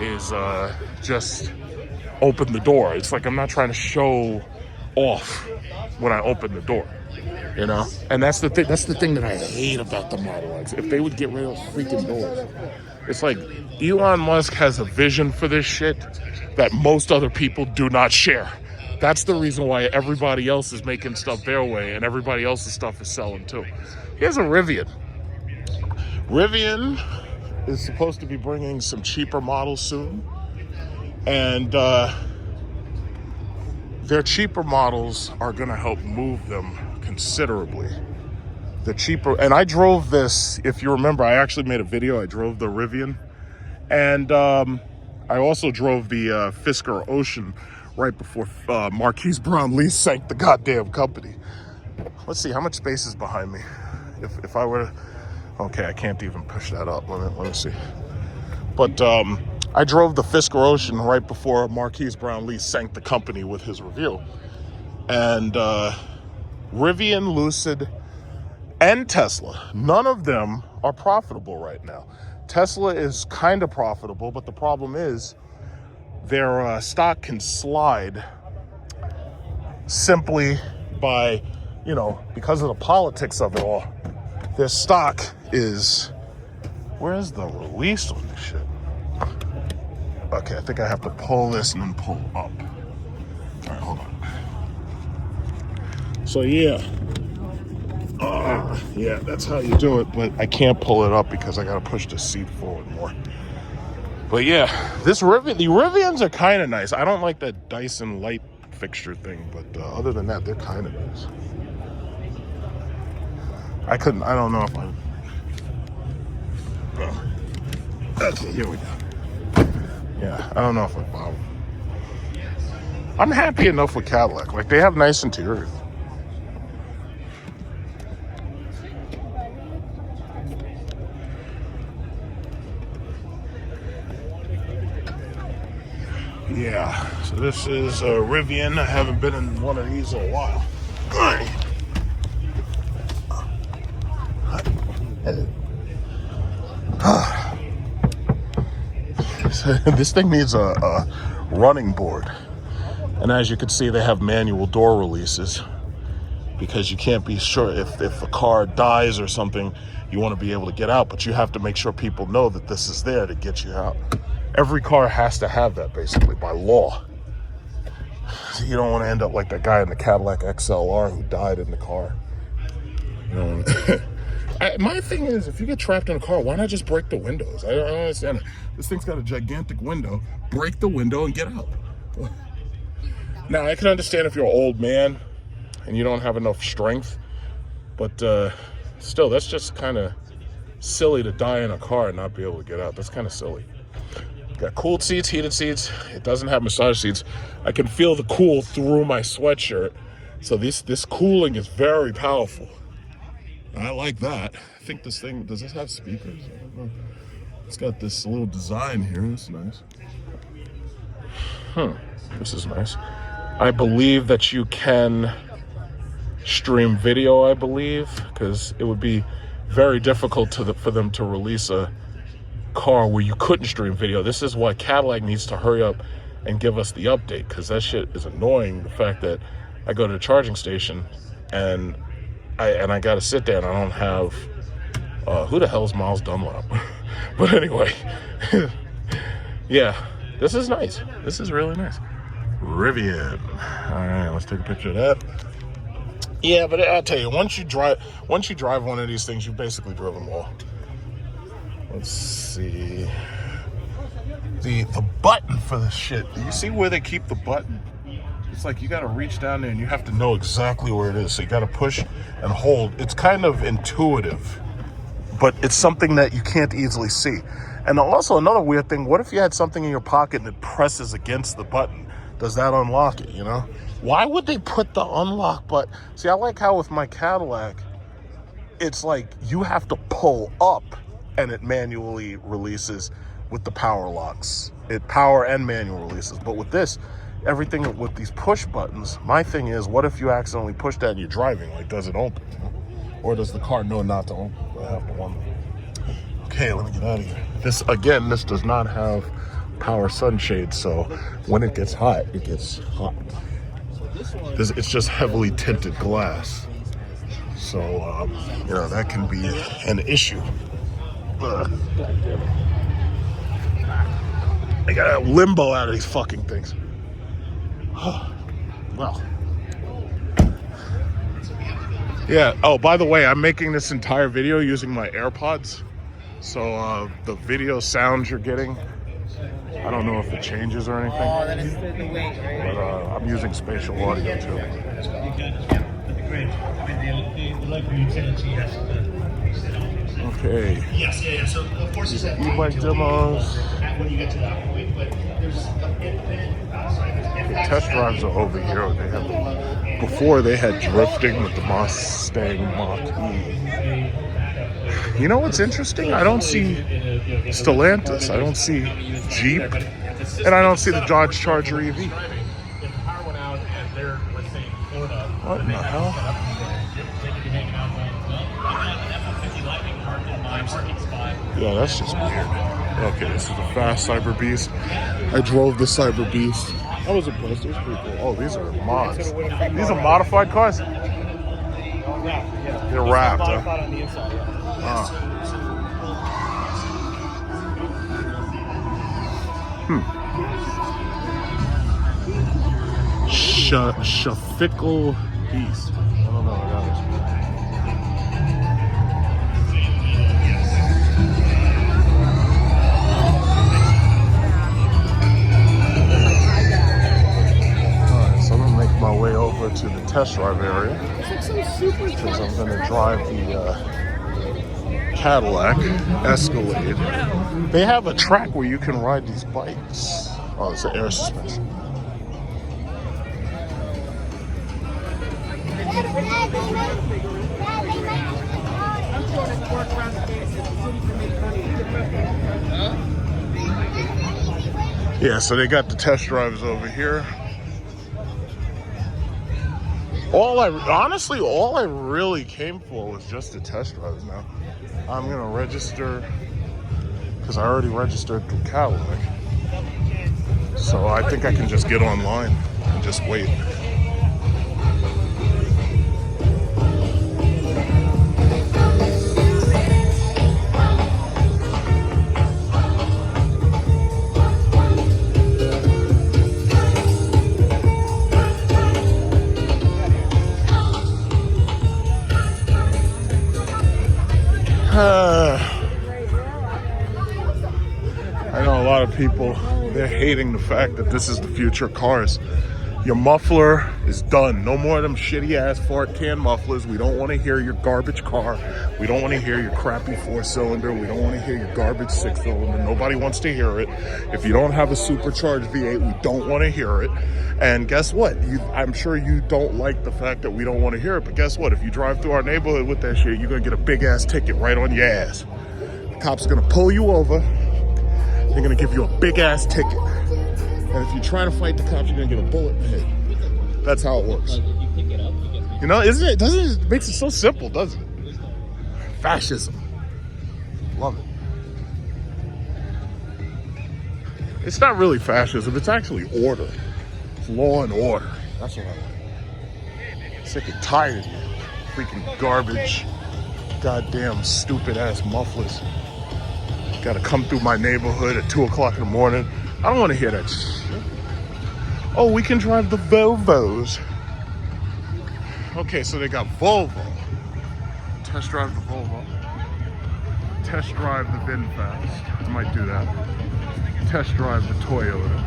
is just open the door. It's like I'm not trying to show off when I open the door, And that's the thing. That's the thing that I hate about the Model X. If they would get rid of freaking doors. It's like Elon Musk has a vision for this shit that most other people do not share. That's the reason why everybody else is making stuff their way and everybody else's stuff is selling too. Here's a Rivian. Rivian is supposed to be bringing some cheaper models soon. And their cheaper models are going to help move them considerably. The cheaper, and I drove this, if you remember, I actually made a video. I drove the Rivian, and I also drove the Fisker Ocean right before Marquise Brown Lee sank the goddamn company. Let's see, how much space is behind me? If I were to, okay, I can't even push that up. Let me see. But I drove the Fisker Ocean right before Marquise Brown Lee sank the company with his review. And Rivian, Lucid, and Tesla, none of them are profitable right now. Tesla is kind of profitable, but the problem is their stock can slide simply by, because of the politics of it all. Their stock is, where's the release on this shit? Okay, I think I have to pull this and then pull up. All right, hold on. So yeah, that's how you do it, but I can't pull it up because I gotta push the seat forward more. But yeah, the Rivians are kind of nice. I don't like that Dyson light fixture thing, but other than that, they're kind of nice. I don't know if I... Okay, here we go. Yeah, I don't know if I bought them. I'm happy enough with Cadillac. Like, they have nice interiors. Yeah, so this is a Rivian. I haven't been in one of these in a while. This thing needs a running board. And as you can see, they have manual door releases because you can't be sure if a car dies or something, you want to be able to get out, but you have to make sure people know that this is there to get you out. Every car has to have that, basically, by law. So you don't want to end up like that guy in the Cadillac XLR who died in the car. You know, my thing is, if you get trapped in a car, why not just break the windows? I don't understand it. This thing's got a gigantic window. Break the window and get out. Now, I can understand if you're an old man and you don't have enough strength, but still, that's just kind of silly to die in a car and not be able to get out. That's kind of silly. Got cooled seats, heated seats. It doesn't have massage seats. I can feel the cool through my sweatshirt. So this cooling is very powerful. I like that. I think this thing, does this have speakers? I don't know. It's got this little design here. That's nice. This is nice. I believe that you can stream video, I believe, because it would be very difficult for them to release a car where you couldn't stream video. This is why Cadillac needs to hurry up and give us the update, because that shit is annoying. The fact that I go to the charging station and I gotta sit there and I don't have who the hell is Miles Dunlop? But anyway, yeah, this is nice. This is really nice. Rivian. All right, let's take a picture of that. Yeah, but I'll tell you, once you drive one of these things, you've basically driven them all. Let's see. The button for this shit. Do you see where they keep the button? It's like you got to reach down there and you have to know exactly where it is. So you got to push and hold. It's kind of intuitive, but it's something that you can't easily see. And also another weird thing, what if you had something in your pocket and it presses against the button? Does that unlock it, you know? Why would they put the unlock button? See, I like how with my Cadillac, it's like you have to pull up and it manually releases with the power locks. It power and manual releases. But with this, everything with these push buttons, my thing is, what if you accidentally push that and you're driving? Like, does it open? Or does the car know not to open? I have to wonder. Okay, let me get out of here. This does not have power sunshades, so when it gets hot, it gets hot. It's just heavily tinted glass. So, you know, that can be an issue. I got a limbo out of these fucking things. Well. Yeah, oh, by the way, I'm making this entire video using my AirPods. So the video sound you're getting, I don't know if it changes or anything.
Oh, that is the weight, right?
But I'm using spatial audio too. Okay.
Yes, yeah. So of course it's that
e-bike demos.
when you get to that point, but there's an infinite
The test drives are over here. They have before they had drifting with the Mustang Mach-E. You know what's interesting? I don't see Stellantis. I don't see Jeep, and I don't see the Dodge Charger EV. What in the hell? Yeah, that's just weird. Okay, this is the fast Cyber Beast. I drove the Cyber Beast. I was impressed. It was pretty cool. Oh, these are mods. These are modified cars? They're wrapped, huh? Shafickle Beast. I don't know what that is. test drive area. Because I'm going to drive the Cadillac Escalade. They have a track where you can ride these bikes. Oh, it's an air suspension. Yeah, so they got the test drives over here. All I really came for was just the test drives now. I'm gonna register, because I already registered the Cadillac. So I think I can just get online and just wait. I know a lot of people, they're hating the fact that this is the future of cars. Your muffler is done. No more of them shitty ass fart can mufflers. We don't want to hear your garbage car. We don't want to hear your crappy 4-cylinder. We don't want to hear your garbage 6-cylinder. Nobody wants to hear it. If you don't have a supercharged V8, we don't want to hear it. And guess what? I'm sure you don't like the fact that we don't want to hear it, but guess what? If you drive through our neighborhood with that shit, you're going to get a big ass ticket right on your ass. The cops are going to pull you over. They're going to give you a big ass ticket. And if you try to fight the cops, you're going to get a bullet in the head. That's how it works. You know, isn't it? It makes it so simple, doesn't it? Fascism. Love it. It's not really fascism. It's actually order. It's law and order. That's what I like. Sick and tired of you. Freaking garbage. Goddamn stupid ass mufflers. Gotta come through my neighborhood at 2 o'clock in the morning. I don't want to hear that shit. Oh, we can drive the Volvos. Okay, so they got Volvo. Test drive the Volvo. Test drive the VinFast. I might do that. Test drive the Toyota.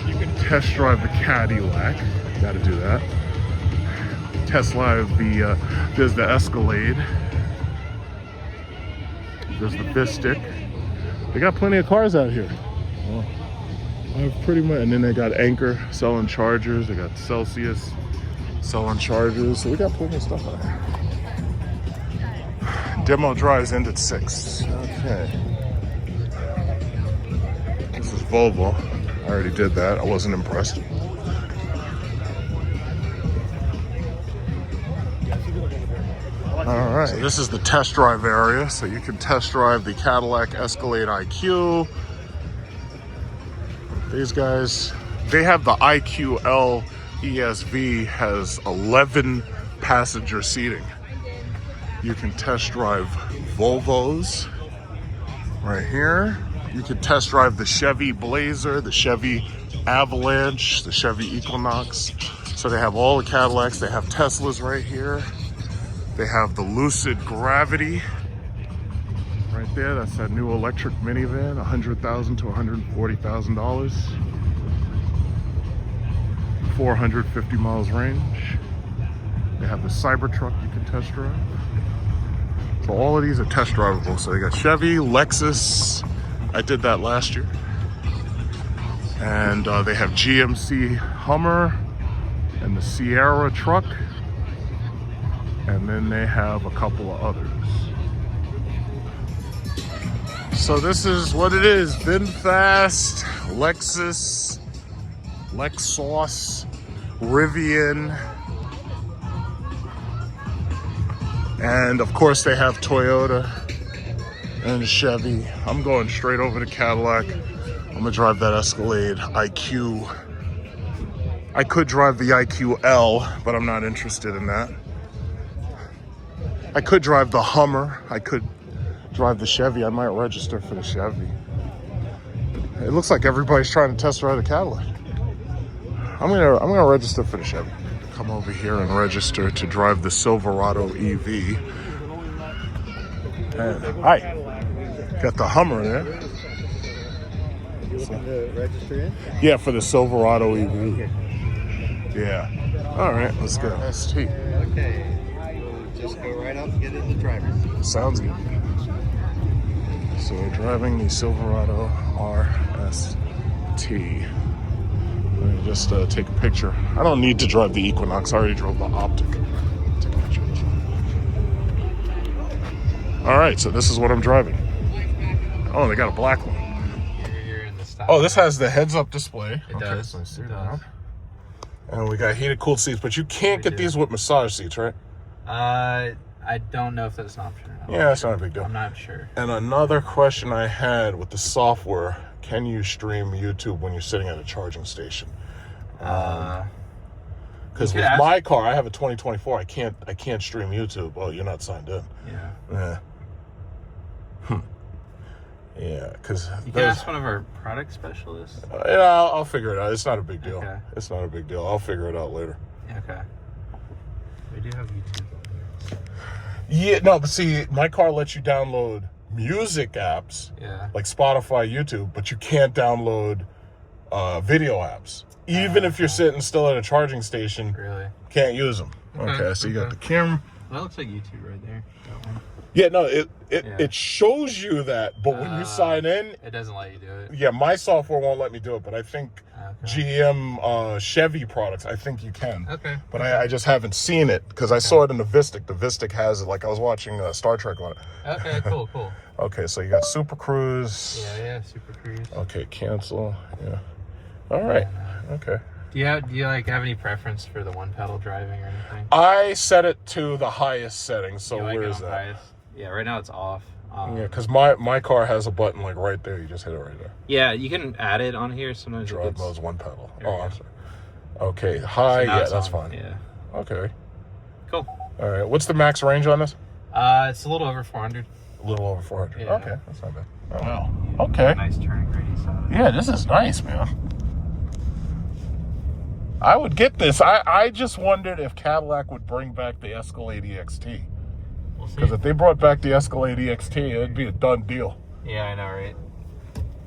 You can test drive the Cadillac. Gotta do that. Test drive the, there's the Escalade. There's the Vistic. They got plenty of cars out here. Well, I've pretty much, and then they got Anchor selling chargers. They got Celsius selling chargers. So we got plenty of stuff out here. Demo drives end at 6. Okay. This is Volvo. I already did that. I wasn't impressed. All right, so this is the test drive area. So you can test drive the Cadillac Escalade IQ. These guys, they have the IQL ESV, has 11 passenger seating. You can test drive Volvos right here. You can test drive the Chevy Blazer, the Chevy Avalanche, the Chevy Equinox. So they have all the Cadillacs. They have Teslas right here. They have the Lucid Gravity right there. That's that new electric minivan, $100,000 to $140,000. 450 miles range. They have the Cybertruck you can test drive. So all of these are test drivable. So they got Chevy, Lexus. I did that last year. And they have GMC Hummer and the Sierra truck. And then they have a couple of others. So this is what it is. VinFast, Lexus, Rivian. And of course they have Toyota and Chevy. I'm going straight over to Cadillac. I'm gonna drive that Escalade IQ. I could drive the IQL, but I'm not interested in that. I could drive the Hummer. I could drive the Chevy. I might register for the Chevy. It looks like everybody's trying to test drive the Cadillac. I'm gonna register for the Chevy. Come over here and register to drive the Silverado EV. And, hi. Got the Hummer there.
You looking to register in?
Yeah, for the Silverado EV. Yeah. All right, let's go. ST.
Okay. We'll just go right up and get in the driver's seat.
Sounds good. So we're driving the Silverado RST. Let me just take a picture. I don't need to drive the Equinox. I already drove the Optic. Take a picture of this one. All right, so this is what I'm driving. Oh, they got a black one.
You're in the style.
Oh, this has the heads-up display.
It does.
So I see
It
that.
does.
And we got heated, cooled seats, but you can't get these with massage seats, right?
I don't know if that's an option or not.
Yeah, that's not a big deal.
I'm not sure.
And another question I had with the software, can you stream YouTube when you're sitting at a charging station? Because with my car, I have a 2024, I can't stream YouTube. Oh, you're not signed in.
Yeah.
Yeah, because
you can ask one of our product specialists.
Yeah, I'll figure it out. It's not a big deal.
Okay.
It's not a big deal. I'll figure it out later.
Okay. We do have YouTube on here.
Yeah, no, but see, my car lets you download music apps, like Spotify, YouTube, but you can't download video apps. Even if you're sitting still at a charging station, can't use them. Okay, so you got the camera.
That looks like YouTube right there. That one.
Yeah, no, it shows you that, but when you sign in,
it doesn't let you do it.
Yeah, my software won't let me do it, but I think GM Chevy products, I think you can.
Okay.
But I just haven't seen it because I saw it in the Vistic. The Vistic has it. Like I was watching Star Trek on it.
Okay, cool.
Okay, so you got Super Cruise.
Yeah, Super Cruise.
Okay, cancel. Yeah. All right. Okay.
Do you have any preference for the one pedal driving or anything?
I set it to the highest setting. So where is that?
Highest? Yeah, right now it's off.
Yeah, because my car has a button like right there. You just hit it right there.
Yeah, you can add it on here. Sometimes
drive mode's one pedal. Oh, I'm sorry. Okay, high. So that's fine.
Yeah.
Okay.
Cool.
All right. What's the max range on this?
It's a little over 400.
A little over 400.
Yeah.
Okay, that's not bad. Oh, wow. Okay.
Nice turning radius on it.
Yeah, this is nice, man. I would get this. I just wondered if Cadillac would bring back the Escalade EXT.
We'll see.
Because if they brought back the Escalade EXT, it'd be a done deal.
Yeah, I know, right?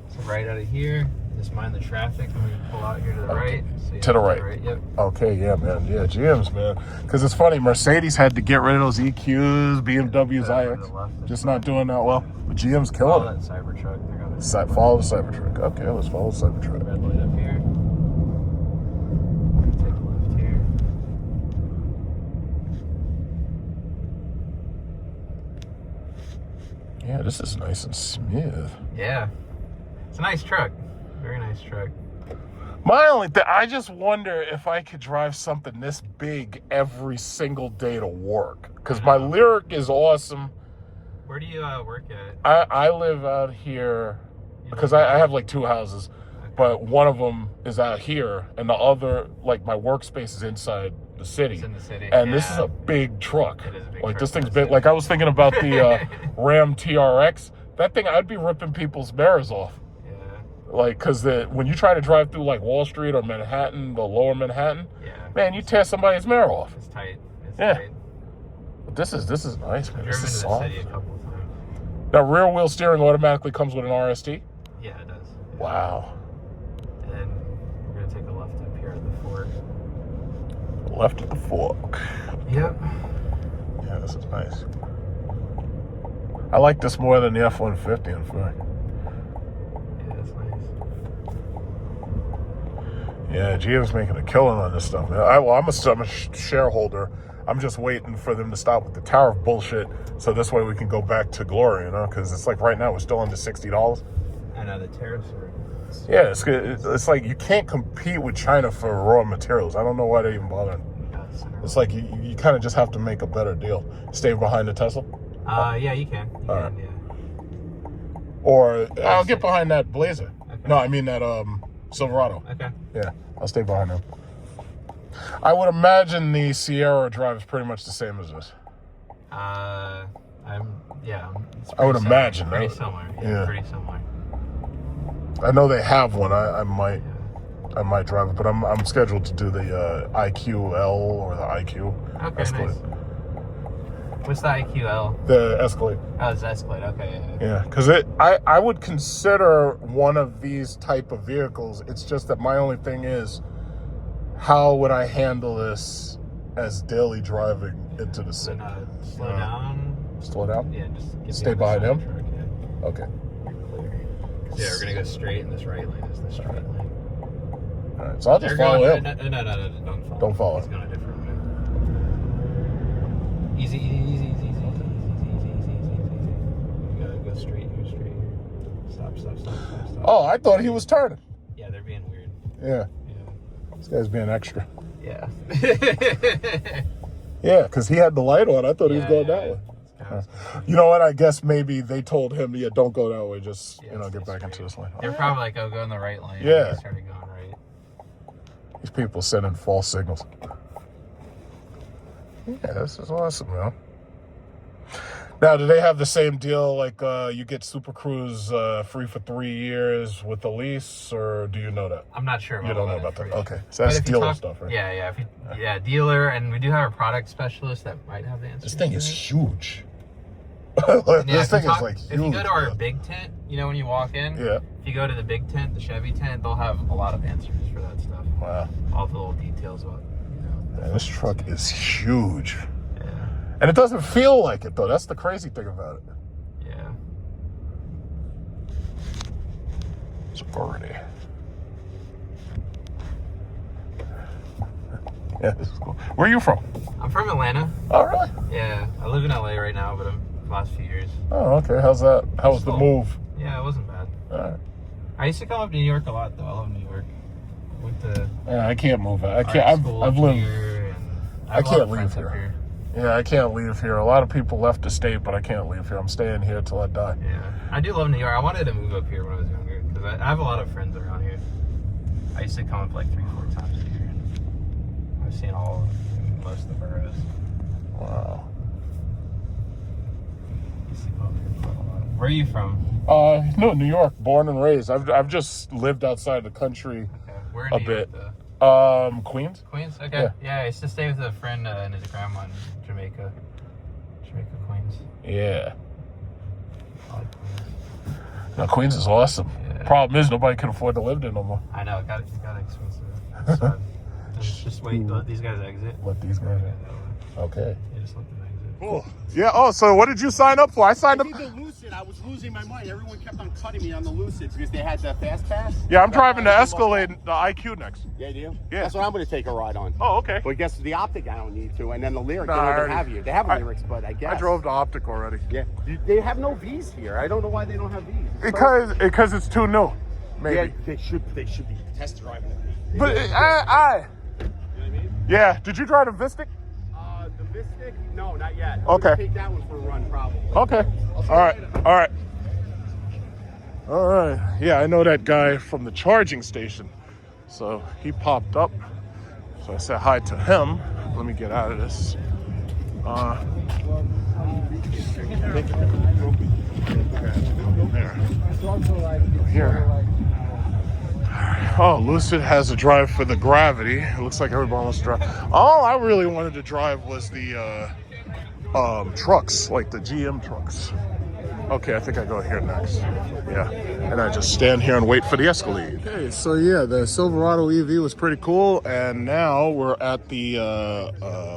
So right out of here, just mind the traffic, and we pull out here to the right. So
to the right.
Yep.
Okay, yeah, man. Yeah, GM's, man. Because it's funny, Mercedes had to get rid of those EQs, BMW's iX. Just not doing that well. But GM's killing it.
That Cybertruck.
Follow the Cybertruck. Okay, let's follow the Cybertruck.
Red light up here. Take a left here.
Yeah, this is nice and smooth.
Yeah. It's a nice truck. Very nice truck.
My only thing, I just wonder if I could drive something this big every single day to work. Because my Lyric is awesome.
Where do you work at?
I live out here because I have like two houses, but one of them is out here, and the other, like my workspace is inside the city.
It's in the city.
And this is a big truck.
It is a big
like
truck
this thing's
for the
big.
city.
Like I was thinking about the Ram TRX. That thing, I'd be ripping people's mirrors off. Like, because when you try to drive through, like, Wall Street or Manhattan, the lower Manhattan, man, you tear somebody's mirror off.
It's tight. It's
Yeah.
tight.
But this is nice, man. This is
I've driven to the
soft.
city a couple of times.
Now, rear-wheel steering automatically comes with an RST?
Yeah, it does.
Wow.
And then we're going to take a left up here at the fork.
Left at the fork.
Yep.
Yeah, this is nice. I like this more than the F-150, in fact. Yeah, GM's making a killing on this stuff, man. I'm a shareholder. I'm just waiting for them to stop with the tariff bullshit, so this way we can go back to glory, you know? Because it's like right now we're still under $60.
I know the tariffs are.
Yeah, it's like you can't compete with China for raw materials. I don't know why they even bother. It's like you kind of just have to make a better deal. Stay behind the Tesla.
Yeah, you can.
All right.
Yeah.
Or I'll get behind that Blazer. Okay. No, I mean that Silverado.
Okay.
Yeah, I'll stay behind him. I would imagine the Sierra drives pretty much the same as this.
I
would imagine
pretty
that.
Similar.
Yeah,
pretty similar.
I know they have one. I might drive it, but I'm scheduled to do the IQL or the IQ.
Okay,
Escalade.
nice. What's the IQL?
The Escalade.
Oh, it's Escalade. Okay.
Yeah, because I would consider one of these type of vehicles. It's just that my only thing is, how would I handle this as daily driving into the city?
Slow down.
Slow down?
Yeah, just get
Stay behind him?
Truck, yeah.
Okay.
Yeah, we're gonna go straight, and this right lane is the straight lane.
All right, so I'll just follow him.
No, don't follow.
Don't follow.
He's going a different route. Easy. You gotta go straight. Stop.
Oh, I thought he was turning.
Yeah, they're being weird.
Yeah. This guy's being extra.
Yeah.
Yeah, because he had the light on. I thought he was going that way. You know what? I guess maybe they told him, yeah, don't go that way. Just, get back into this lane.
They're probably like, oh, go in the right lane.
Yeah.
They started going right.
These people sending false signals. Yeah, this is awesome, man. Now, do they have the same deal, like you get Super Cruise free for 3 years with the lease, or do you know that?
I'm not sure about
You don't know about
that.
that? Okay. So that's dealer stuff, right?
Yeah. Dealer, and we do have a product specialist that might have the answer.
This thing is huge.
This
thing is like huge.
If you go to our big tent, when you walk in, if you go to the big tent, the Chevy tent, they'll have a lot of answers for that stuff.
Wow.
All the little details about
Man, this truck is huge.
Yeah.
And it doesn't feel like it, though. That's the crazy thing about it.
Yeah.
It's already. Yeah, this is cool. Where are you from?
I'm from Atlanta.
Oh, really?
Yeah. I live in LA right now, but the last few years.
Oh, okay. How's that? How was the move?
Yeah, it wasn't bad.
All right.
I used to come up to New York a lot, though. I love New York. Went to
Yeah, I can't move. I can't. I've lived. I can't leave here. Yeah, I can't leave here. A lot of people left the state, but I can't leave here. I'm staying here till I die.
Yeah, I do love New York. I wanted to move up here when I was younger because I have a lot of friends around here. I used to come up like 3-4 times a year. And I've seen most of the boroughs.
Wow.
Used to come up here quite a lot. Where are you from?
No, New York, born and raised. I've just lived outside the country
Where in
a
New
bit.
York, though?
Queens.
Queens? Okay. Yeah, I used to stay with a friend and his grandma in Jamaica. Queens.
Yeah.
I like Queens.
No, Queens is awesome.
Yeah.
Problem is nobody can afford to live there no more.
I know, it got expensive. So, just wait, let these guys exit.
Let these guys in. Okay.
Yeah, just let them exit.
Cool. Yeah. Oh, so what did you sign up for? I signed up.
The Lucid, I was losing my mind. Everyone kept on cutting me on the Lucid because they had the fast pass.
Yeah, I'm driving the Escalade, the IQ next.
Yeah, do you?
Yeah.
That's what I'm going to take a ride on.
Oh, okay.
But I guess the Optic I don't need to, and then the Lyric,
Nah,
they
I
don't
already-
have you. They have Lyrics, but I guess.
I drove the Optic already.
Yeah. They have no V's here. I don't know why they don't have V's.
Because it's too new, maybe.
Yeah, they should be test driving it.
But
You know what I mean?
yeah. Did you drive the Vistic?
The Vistic? No, not yet. I'm
Okay.
gonna take that one for a run, probably.
Okay. All right. All right. Yeah, I know that guy from the charging station. So he popped up. So I said hi to him. Let me get out of this. Here. Oh, Lucid has a drive for the Gravity. It looks like everybody wants to drive. All I really wanted to drive was the trucks, like the GM trucks. Okay, I think I go here next. Yeah, and I just stand here and wait for the Escalade. Okay, so yeah, the Silverado EV was pretty cool, and now we're at the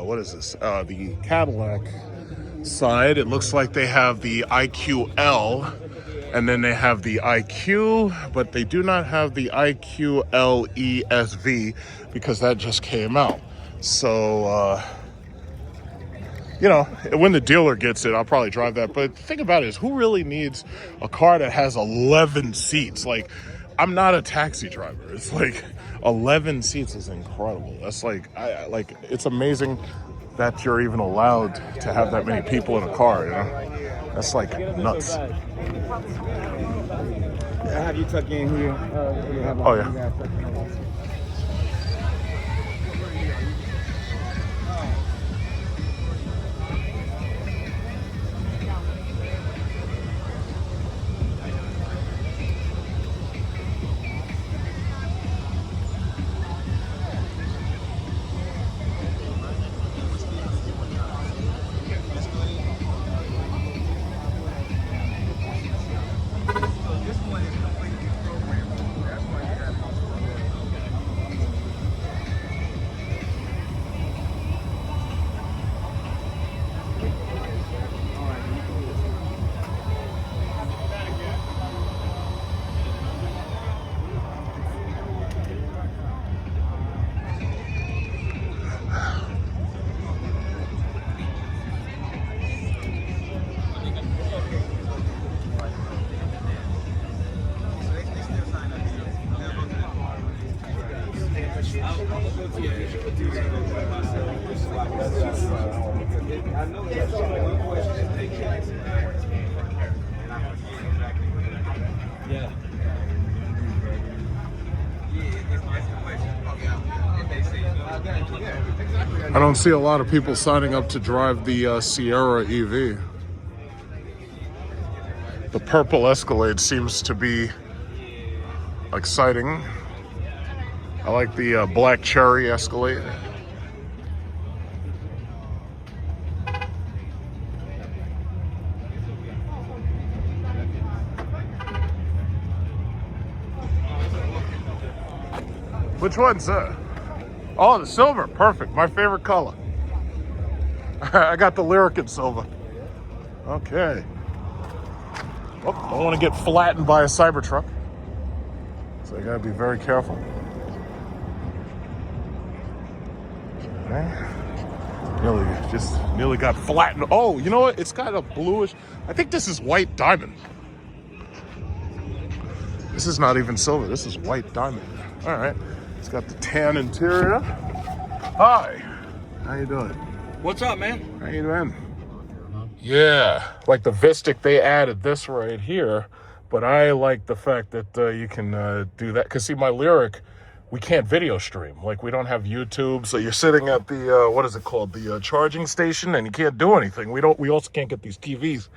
what is this? The Cadillac side. It looks like they have the IQL, and then they have the IQ, but they do not have the IQL ESV because that just came out. So. When the dealer gets it, I'll probably drive that. But the thing about it is, who really needs a car that has 11 seats? Like, I'm not a taxi driver. It's like 11 seats is incredible. That's like, it's amazing that you're even allowed to have that many people in a car, That's like nuts.
I have you tuck in here.
Oh, yeah. I don't see a lot of people signing up to drive the Sierra EV. The purple Escalade seems to be exciting. I like the black cherry Escalade. Which one, sir? Oh, the silver. Perfect. My favorite color. I got the Lyric in silver. Okay. Oh, don't want to get flattened by a Cybertruck. So you gotta be very careful. Okay. Nearly got flattened. Oh, you know what? It's got a bluish. I think this is white diamond. This is not even silver. This is white diamond. All right. It's got the tan interior. Hi. How you doing?
What's up, man?
How you doing? Yeah, like the Vistic, they added this right here, but I like the fact that you can do that. Because see, my Lyric, we can't video stream. Like, we don't have YouTube, so you're sitting at the, what is it called? The charging station, and you can't do anything. We also can't get these TVs.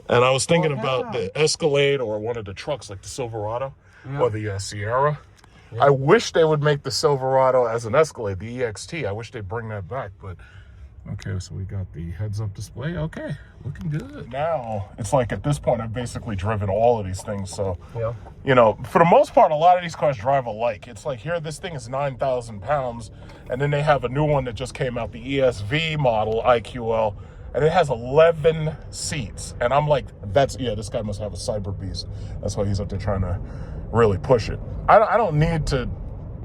And I was thinking about the Escalade or one of the trucks, like the Silverado or the Sierra. Yeah. I wish they would make the Silverado as an Escalade, the EXT. I wish they'd bring that back, but... Okay, so we got the heads-up display. Okay, looking good. Now, it's like at this point, I've basically driven all of these things. So, you know, for the most part, a lot of these cars drive alike. It's like here, this thing is 9,000 pounds. And then they have a new one that just came out, the ESV model, IQL. And it has 11 seats. And I'm like, this guy must have a cyber beast. That's why he's up there trying to really push it. I don't need to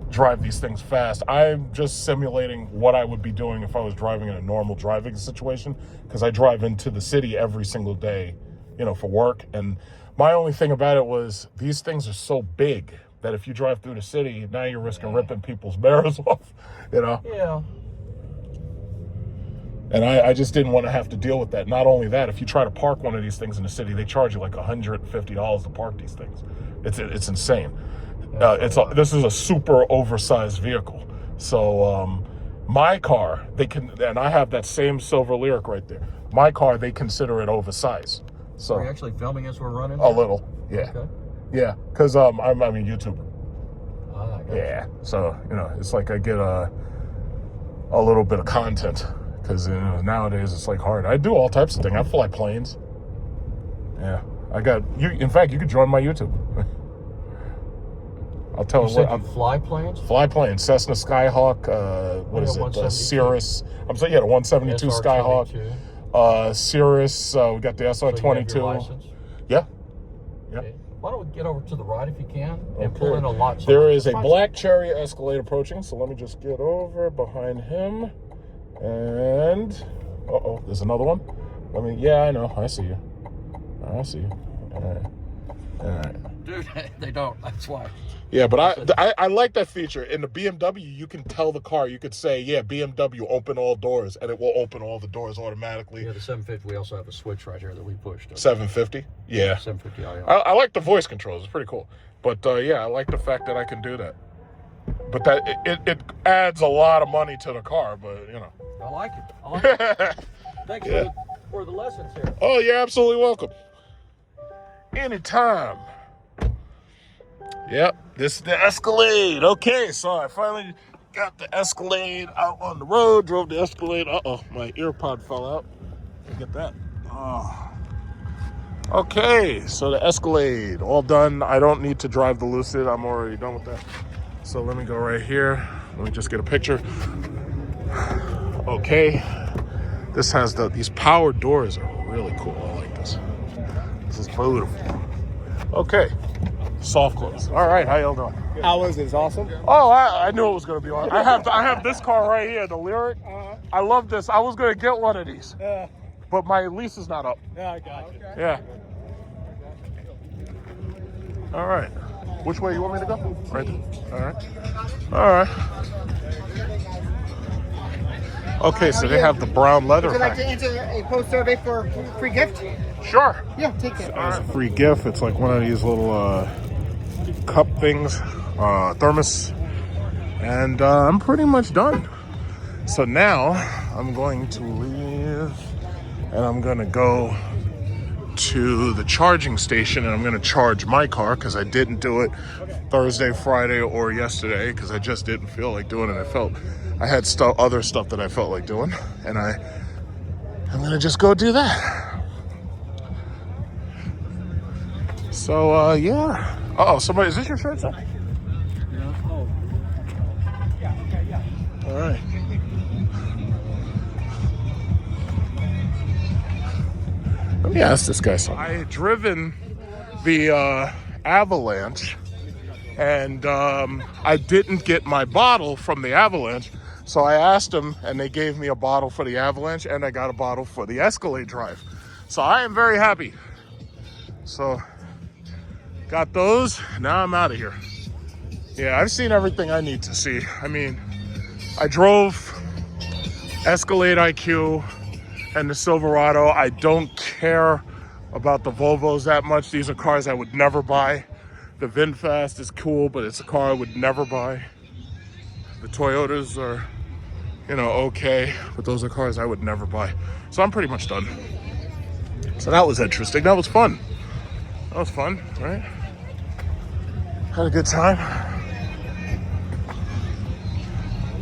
drive these things fast. I'm just simulating what I would be doing if I was driving in a normal driving situation, because I drive into the city every single day, you know, for work. And my only thing about it was these things are so big that if you drive through the city, now you're risking ripping people's mirrors off, you know?
Yeah.
And I just didn't want to have to deal with that. Not only that, if you try to park one of these things in the city, they charge you like $150 to park these things. It's insane. This is a super oversized vehicle. So my car, and I have that same silver Lyric right there. My car, they consider it oversized. So
are you actually filming as we're running?
A little, yeah. Okay. Yeah, because I'm a YouTuber.
Yeah.
So, you know, it's like I get a little bit of content, because you know, nowadays it's like hard. I do all types of things. I fly planes. Yeah, I got you. In fact, you could join my YouTube. I'll tell you what.
You fly planes?
Fly planes. Cessna Skyhawk. What is it? Cirrus. I'm saying, the 172 Skyhawk. Cirrus. We got the SR22.
So
yeah.
Okay. Why don't we get over to the right if you can and pull in a lot.
There is a black cherry Escalade approaching, so let me just get over behind him. And there's another one. I know. I see you. I see you. All right.
Dude, they don't. That's why.
Yeah, but I like that feature. In the BMW, you can tell the car, you could say, yeah, BMW, open all doors, and it will open all the doors automatically.
Yeah, the 750, we also have a switch right here that we pushed.
750? Yeah.
750,
I like the voice controls. It's pretty cool. But, yeah, I like the fact that I can do that. But that it adds a lot of money to the car, but, you know.
I like it. Thanks for the lessons here.
Oh, you're absolutely welcome. Anytime. Yep, this is the Escalade. Okay, so I finally got the Escalade out on the road, drove the Escalade. My AirPod fell out. Look at that. Okay, so the Escalade, all done. I don't need to drive the Lucid. I'm already done with that. So let me go right here. Let me just get a picture. Okay, this has these power doors are really cool. I like this. This is beautiful. Okay. Soft close. All right, how y'all doing?
How was it? It's awesome.
Oh, I knew it was going to be on. I have this car right here, the Lyric. I love this. I was going to get one of these, but my lease is not up.
Yeah, I got you.
Yeah. All right. Which way you want me to go? Right there. All right. All right. Okay, so they have the brown leather.
Would you like to answer a post survey for a free gift?
Sure.
Yeah, take it.
As a free gift, it's like one of these little cup things, thermos, and I'm pretty much done. So now I'm going to leave and I'm gonna go to the charging station and I'm gonna charge my car because I didn't do it Thursday, Friday, or yesterday because I just didn't feel like doing it. I had other stuff that I felt like doing, and I'm gonna just go do that. So yeah. Uh-oh, somebody, is this your shirt, sir? All right. Let me ask this guy something. I had driven the Avalanche, and I didn't get my bottle from the Avalanche, so I asked them, and they gave me a bottle for the Avalanche, and I got a bottle for the Escalade drive. So I am very happy. So, got those, now I'm out of here. Yeah, I've seen everything I need to see. I mean, I drove Escalade IQ and the Silverado. I don't care about the Volvos that much. These are cars I would never buy. The VinFast is cool, but it's a car I would never buy. The Toyotas are, you know, okay, but those are cars I would never buy. So I'm pretty much done. So that was interesting. That was fun. That was fun, right? Had a good time.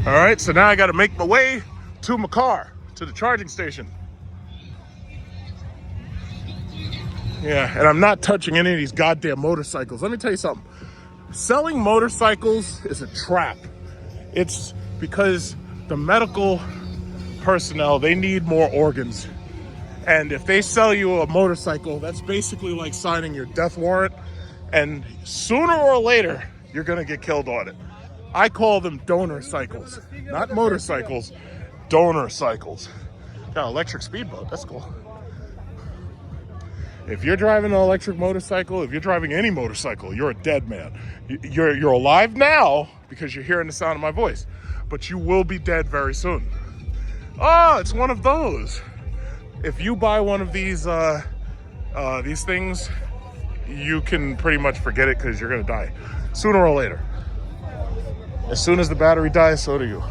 All right, so now I got to make my way to my car, to the charging station. Yeah, and I'm not touching any of these goddamn motorcycles. Let me tell you something. Selling motorcycles is a trap. It's because the medical personnel, they need more organs. And if they sell you a motorcycle, that's basically like signing your death warrant. And sooner or later, you're gonna get killed on it. I call them donor cycles, not motorcycles, donor cycles. Got an electric speedboat, that's cool. If you're driving an electric motorcycle, if you're driving any motorcycle, you're a dead man. You're alive now because you're hearing the sound of my voice, but you will be dead very soon. Oh, it's one of those. If you buy one of these things, you can pretty much forget it because you're gonna die sooner or later. As soon as the battery dies, so do you.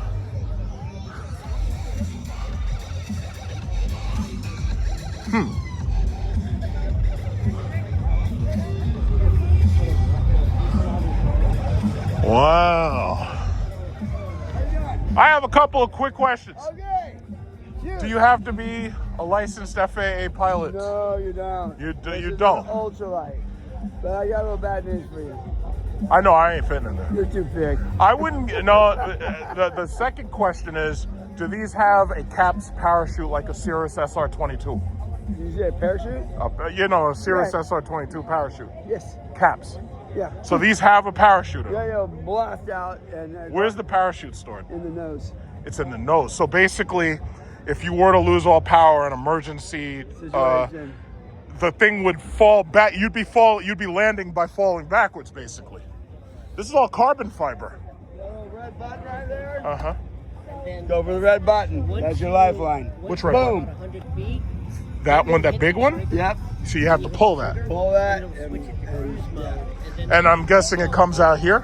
Wow. I have a couple of quick questions.
Okay.
Do you have to be a licensed FAA pilot?
No, you don't.
You
This
don't?
is ultralight. But I got a little bad news for you.
I know, I ain't fitting in there.
You're too big.
I wouldn't, no, the second question is, do these have a CAPS parachute like a Cirrus SR22?
You say a parachute?
You know, a Cirrus
Right.
SR22 parachute.
Yes.
CAPS.
Yeah.
So these have a parachute in
Yeah,
them.
you'll blast out and
Where's the parachute stored?
in the nose.
It's in the nose. So basically, if you were to lose all power in emergency,
Situation.
the thing would fall back. You'd be landing by falling backwards, basically. This is all carbon fiber.
That little red button right there.
Uh-huh.
Go for the red button. That's your lifeline.
Which red
Boom.
button? That one, that big one?
Yep.
So you have to pull that.
Pull that.
And I'm guessing it comes out here?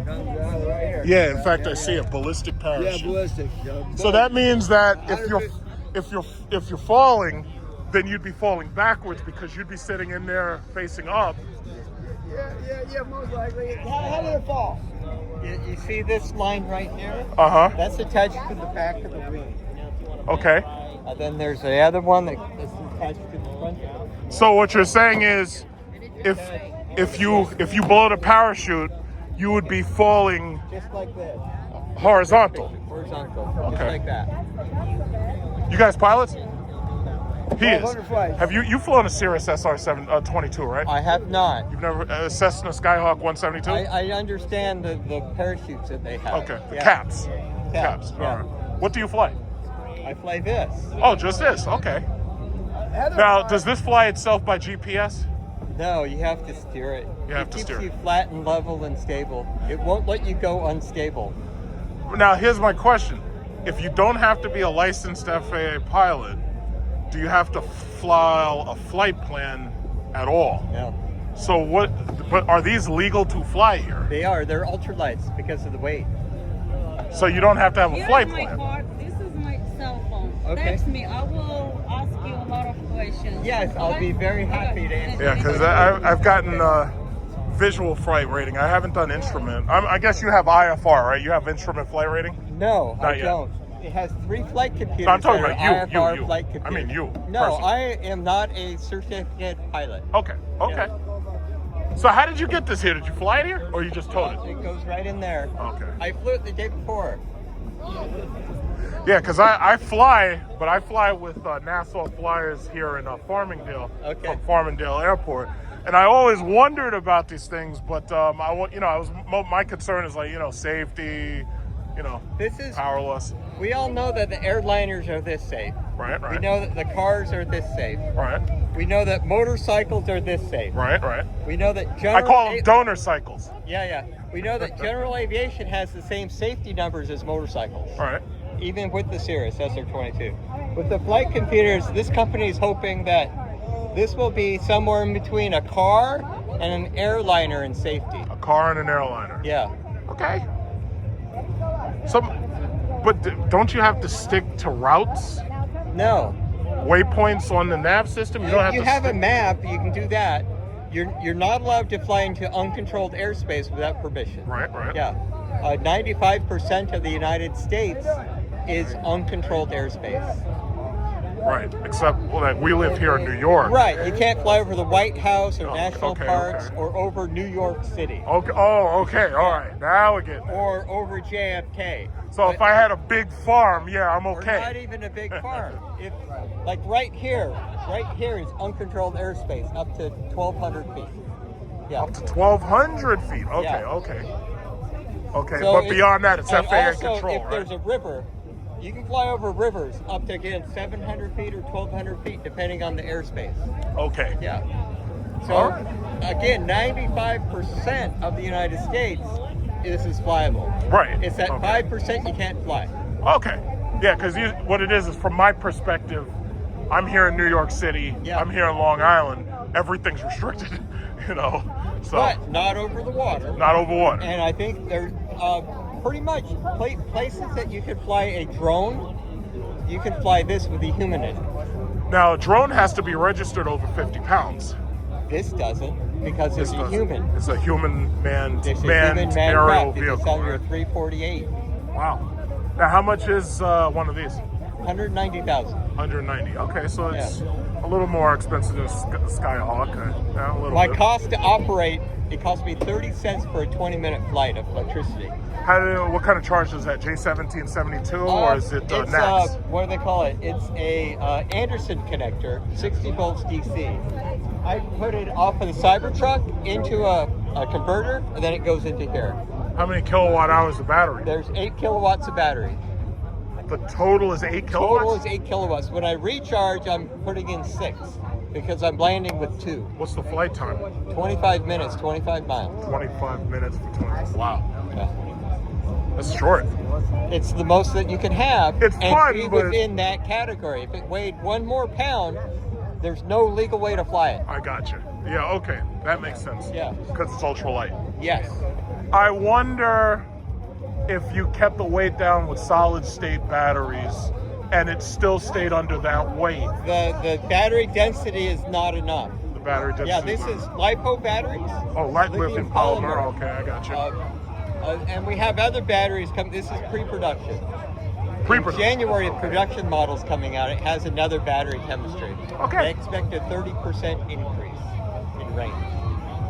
Right here.
Yeah, in fact, I see a ballistic
Yeah,
parachute.
ballistic.
So that means that if you're falling, then you'd be falling backwards because you'd be sitting in there facing up.
Yeah, most likely. How did it fall?
You see this line right here?
Uh-huh.
That's attached to the back of the wing.
Okay.
Then there's the other one that's attached to the front.
So what you're saying is, if you blow the parachute, you would be falling
Just like this.
horizontal.
Horizontal. Just
Okay.
like that.
You guys pilots? He is.
1200 flights.
Have you flown a Cirrus SR-22, right?
I have not.
You've never Cessna Skyhawk 172?
I understand the parachutes that they have.
Okay, the
Yeah.
caps.
Caps,
All
yeah.
right. What do you fly?
I fly this.
Oh, just this. Okay. Now, does this fly itself by GPS?
No, you have to steer it.
You have to steer
It
it.
keeps you flat and level and stable. It won't let you go unstable.
Now, here's my question. If you don't have to be a licensed FAA pilot, do you have to file a flight plan at all?
No.
So but are these legal to fly here?
They are. They're ultralights because of the weight.
So you don't have to have a flight plan?
Okay.
text me. I will ask you a lot of questions.
Yes, I'll be very happy to answer.
Yeah, because I've gotten visual flight rating. I haven't done instrument. I guess you have IFR, right? You have instrument flight rating?
No,
Not
I
yet.
don't. It has 3 flight computers.
No, I'm talking
that are
about
IFR
you.
flight computers.
I mean you.
No,
personally.
I am not a certificate pilot.
Okay. So how did you get this here? Did you fly it here, or you just towed it?
It goes right in there.
Okay.
I flew it the day before.
Yeah, because I fly, but I fly with Nassau Flyers here in Farmingdale, from Farmingdale Airport, and I always wondered about these things. But my concern is safety,
This is
powerless.
We all know that the airliners are this safe.
Right.
We know that the cars are this safe.
Right.
We know that motorcycles are this safe.
Right.
We know that
I call them donor cycles.
Yeah. We know that general aviation has the same safety numbers as motorcycles.
Right.
Even with the Cirrus SR22. With the flight computers, this company is hoping that this will be somewhere in between a car and an airliner in safety.
A car and an airliner.
Yeah.
Okay. But don't you have to stick to routes?
No.
Waypoints on the nav system? You don't have
you
to
have a map, you can do that. You're not allowed to fly into uncontrolled airspace without permission.
Right.
Yeah. 95% of the United States is uncontrolled airspace.
Right, except we live here in New York.
Right, you can't fly over the White House or national parks or over New York City.
Okay. Oh, okay. All right. Now we get.
Or over JFK.
So if I had a big farm, yeah, I'm okay.
Or not even a big farm. If like right here is uncontrolled airspace up to 1,200 feet. Yeah.
Up to 1,200 feet. Okay.
Yeah.
Okay,
So
but beyond that, it's FAA
also,
control,
if there's a river, you can fly over rivers up to, again, 700 feet or 1,200 feet, depending on the airspace.
Okay.
Yeah. So, again, 95% of the United States, this is flyable.
Right.
It's at 5% you can't fly.
Okay. Yeah, because what it is from my perspective, I'm here in New York City.
Yeah.
I'm here in Long Island. Everything's restricted, So.
But not over the water.
Not over water.
And I think there's pretty much places that you could fly a drone. You can fly this with a human in it.
Now, a drone has to be registered over 50 pounds.
This doesn't, because it's a human.
It's a human-manned
It's a
manned
human
aerial
craft.
vehicle.
It's under 348.
Wow. Now, how much is one of these?
190,000.
190. Okay, so it's a little more expensive than Skyhawk. A little
My
bit.
cost to operate, it cost me 30 cents for a 20-minute flight of electricity.
What kind of charge is that? J1772 or is it
it's
NAS?
what do they call it? It's a Anderson connector, 60 volts DC. I put it off of the Cybertruck into a converter, and then it goes into here.
How many kilowatt hours of battery?
There's 8 kilowatts of battery.
The total is 8 kilowatts?
Total is 8 kilowatts. When I recharge, I'm putting in 6 because I'm landing with 2.
What's the flight time?
25 minutes, 25 miles.
25 minutes for 20. Wow.
Yeah.
That's short.
It's the most that you can have.
It's
and
fun,
be
but
within that category. If it weighed 1 more pound, there's no legal way to fly it.
I got you. Yeah, okay. That makes sense.
Yeah.
Because it's ultralight.
Yes.
I wonder if you kept the weight down with solid state batteries and it still stayed under that weight.
The battery density is not enough.
The battery density.
Yeah, this is LiPo batteries.
Oh, lithium polymer. Okay, I got you.
And we have other batteries come. This is pre-production.
Pre-production.
In January, the production model's coming out. It has another battery chemistry.
Okay.
I expect a 30% increase in range.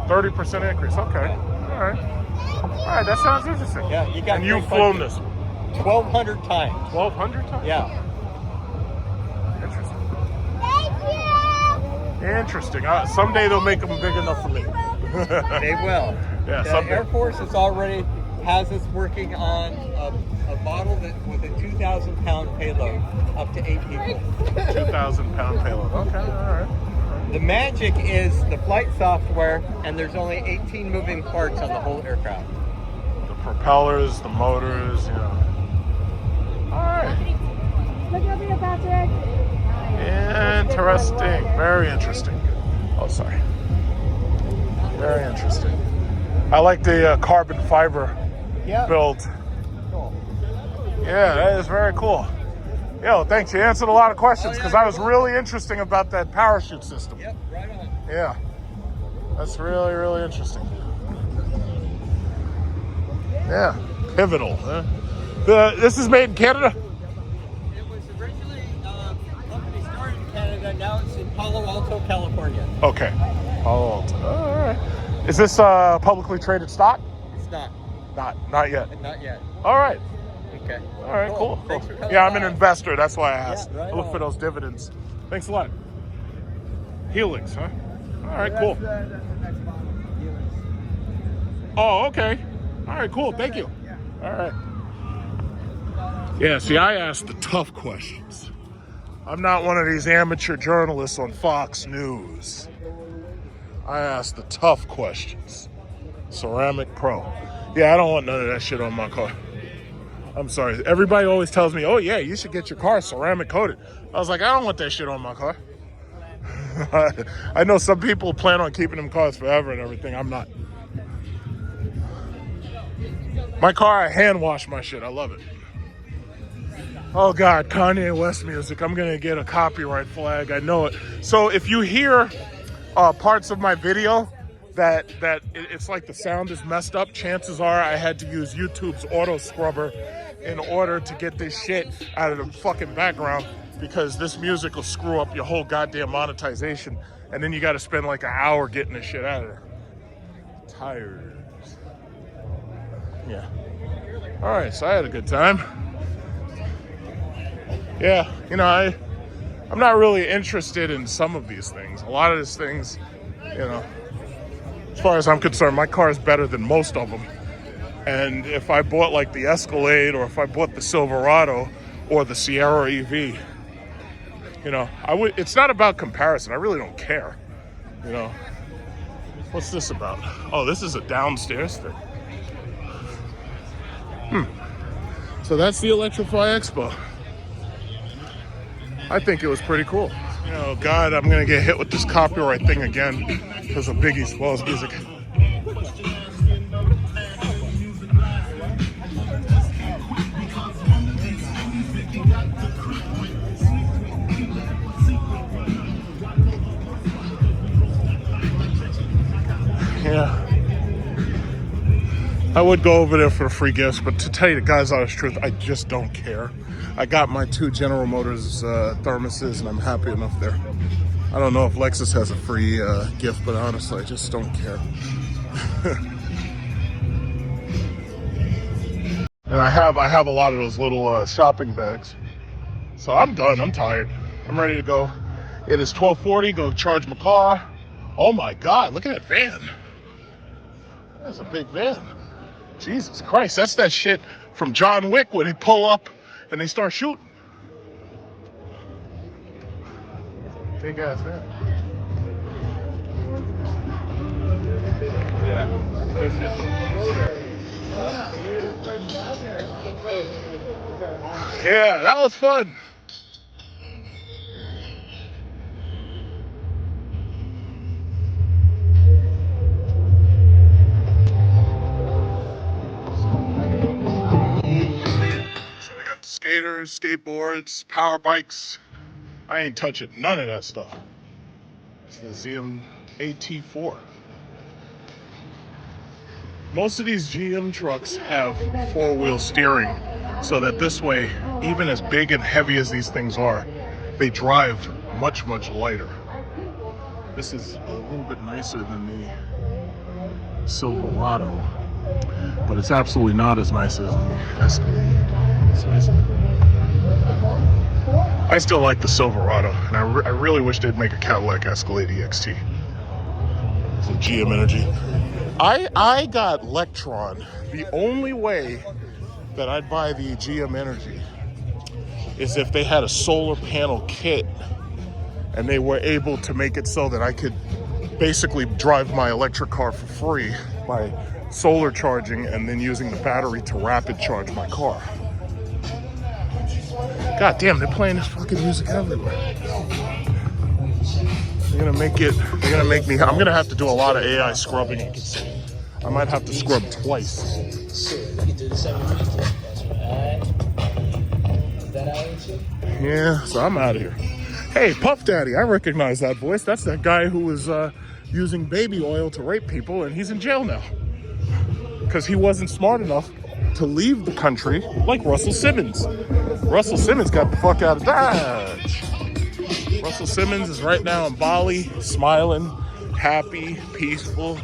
30% increase. Okay.
Yeah.
All right, that sounds interesting.
Yeah, you got.
And you've flown this
1,200 times.
1,200 times?
Yeah.
Interesting. Interesting. Someday they'll make them big enough for me.
They will.
Yeah,
the
someday.
Air Force has us working on a model with a 2,000-pound payload, up to 8 people.
2,000-pound payload. Okay, all right.
The magic is the flight software, and there's only 18 moving parts on the whole aircraft.
The propellers, the motors, All right.
Look at me, Patrick.
Interesting. Very interesting. Oh, sorry. Very interesting. I like the carbon fiber build.
Cool.
Yeah, that is very cool. Yo, thanks. You answered a lot of questions because I was really interesting about that parachute system.
Yep, right on.
Yeah, that's really, really interesting. Yeah, pivotal. Huh? This is made in Canada?
It was originally, company started in Canada, now it's in Palo Alto, California.
Okay. Palo Alto. Oh, all right. Is this publicly traded stock?
It's not.
Not yet.
Not yet.
All right.
Okay.
All right, cool.
Thanks for coming
Yeah, I'm an
by.
investor. That's why I asked.
Yeah, right
I look
on.
for those dividends. Thanks a lot. Helix, huh? All right, cool.
That's the next model.
Oh, okay. All right, cool. Thank you. All right. Yeah, see, I asked the tough questions. I'm not one of these amateur journalists on Fox News. I asked the tough questions. Ceramic Pro. Yeah, I don't want none of that shit on my car. I'm sorry. Everybody always tells me, oh, yeah, you should get your car ceramic coated. I was like, I don't want that shit on my car. I know some people plan on keeping them cars forever and everything. I'm not. My car, I hand wash my shit. I love it. Oh, God, Kanye West music. I'm going to get a copyright flag. I know it. So if you hear parts of my video that it's like the sound is messed up, chances are I had to use YouTube's auto scrubber in order to get this shit out of the fucking background, because this music will screw up your whole goddamn monetization, and then you got to spend like an hour getting this shit out of there. Tired. Yeah. All right, so I had a good time. Yeah, you know, I'm not really interested in some of these things. A lot of these things, you know, as far as I'm concerned, my car is better than most of them. And if I bought like the Escalade, or if I bought the Silverado or the Sierra EV, you know, it's not about comparison. I really don't care. You know, what's this about? Oh, this is a downstairs thing. So that's the Electrify Expo. I think it was pretty cool. You know, God, I'm gonna get hit with this copyright thing again because of Biggie Smalls music. Yeah. I would go over there for free gifts, but to tell you the God's honest truth, I just don't care. I got my 2 General Motors thermoses, and I'm happy enough there. I don't know if Lexus has a free gift, but honestly, I just don't care. And I have a lot of those little shopping bags. So I'm done. I'm tired. I'm ready to go. It is 12:40. Go charge my car. Oh my God! Look at that van. That's a big van. Jesus Christ, that's that shit from John Wick where they pull up and they start shooting. Big ass van. Yeah, that was fun. Skaters, skateboards, power bikes. I ain't touching none of that stuff. It's the ZM AT4. Most of these GM trucks have 4-wheel steering, so that this way, even as big and heavy as these things are, they drive much, much lighter. This is a little bit nicer than the Silverado, but it's absolutely not as nice as the Escalade. I still like the Silverado, and I really wish they'd make a Cadillac Escalade EXT. Some GM energy. I got Electron. The only way that I'd buy the GM energy is if they had a solar panel kit and they were able to make it so that I could basically drive my electric car for free by solar charging and then using the battery to rapid charge my car. God damn, they're playing this fucking music everywhere. They're gonna make me, I'm gonna have to do a lot of AI scrubbing. You can see. I might have to scrub twice. Yeah, so I'm out of here. Hey, Puff Daddy, I recognize that voice. That's that guy who was using baby oil to rape people, and he's in jail now. Because he wasn't smart enough to leave the country like Russell Simmons. Russell Simmons got the fuck out of Dodge. Russell Simmons is right now in Bali, smiling, happy, peaceful.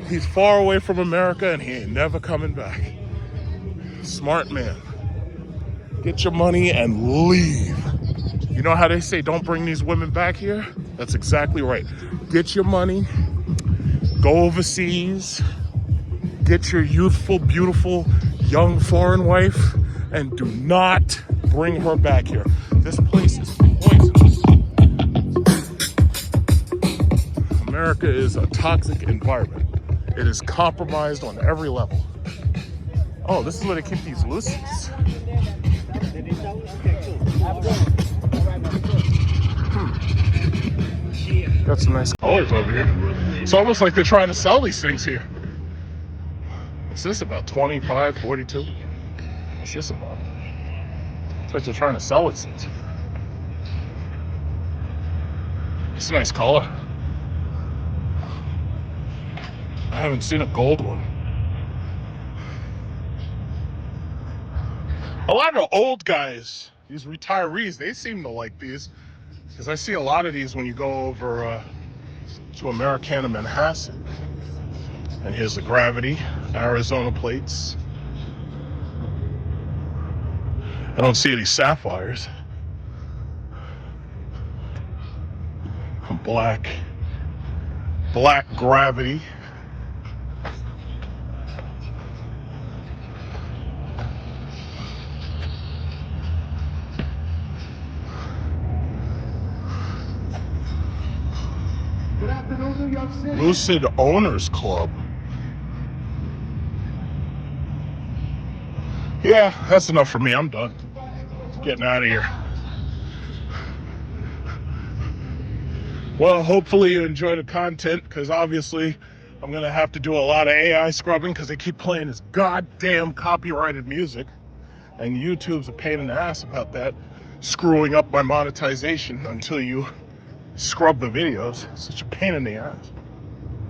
He's far away from America and he ain't never coming back. Smart man. Get your money and leave. You know how they say don't bring these women back here? That's exactly right. Get your money, go overseas, get your youthful, beautiful, young foreign wife, and do not bring her back here. This place is poisonous. America is a toxic environment. It is compromised on every level. Oh, this is where they keep these Lucids. Got some nice colors over here. It's almost like they're trying to sell these things here. What's this about? 25, 42? What's this about? It's like they're trying to sell these things. It's a nice color. I haven't seen a gold one. A lot of old guys, these retirees, they seem to like these. Because I see a lot of these when you go over to Americana Manhasset. And here's the Gravity, Arizona plates. I don't see any sapphires. Black Gravity.
Good afternoon, New York City.
Lucid Owners Club. Yeah, that's enough for me. I'm done. Getting out of here. Well, hopefully you enjoy the content, because obviously I'm going to have to do a lot of AI scrubbing because they keep playing this goddamn copyrighted music. And YouTube's a pain in the ass about that, screwing up my monetization until you scrub the videos. It's such a pain in the ass.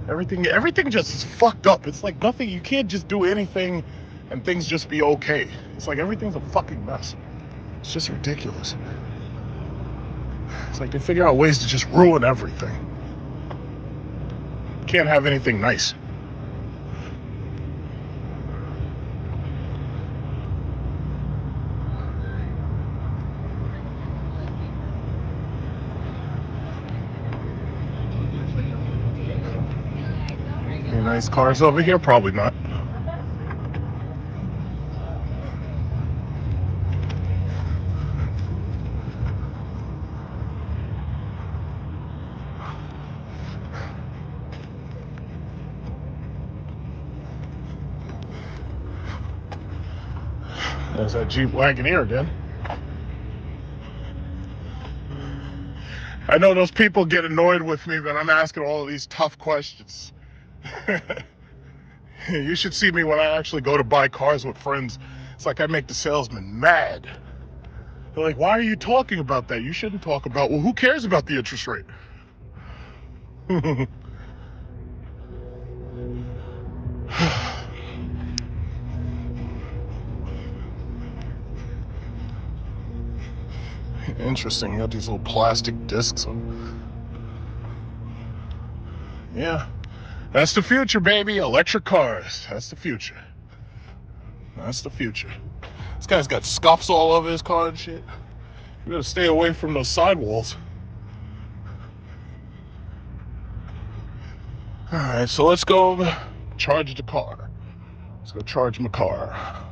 Everything just is fucked up. It's like nothing, you can't just do anything and things just be okay. It's like everything's a fucking mess. It's just ridiculous. It's like they figure out ways to just ruin everything. Can't have anything nice. Any nice cars over here? Probably not. There's that Jeep Wagoneer again. I know those people get annoyed with me when I'm asking all of these tough questions. You should see me when I actually go to buy cars with friends. It's like I make the salesman mad. They're like, why are you talking about that? You shouldn't talk about, well, who cares about the interest rate? Interesting, you got these little plastic discs on. Yeah, that's the future, baby. Electric cars. That's the future. That's the future. This guy's got scuffs all over his car and shit. You gotta stay away from those sidewalls. Alright, so let's go charge the car. Let's go charge my car.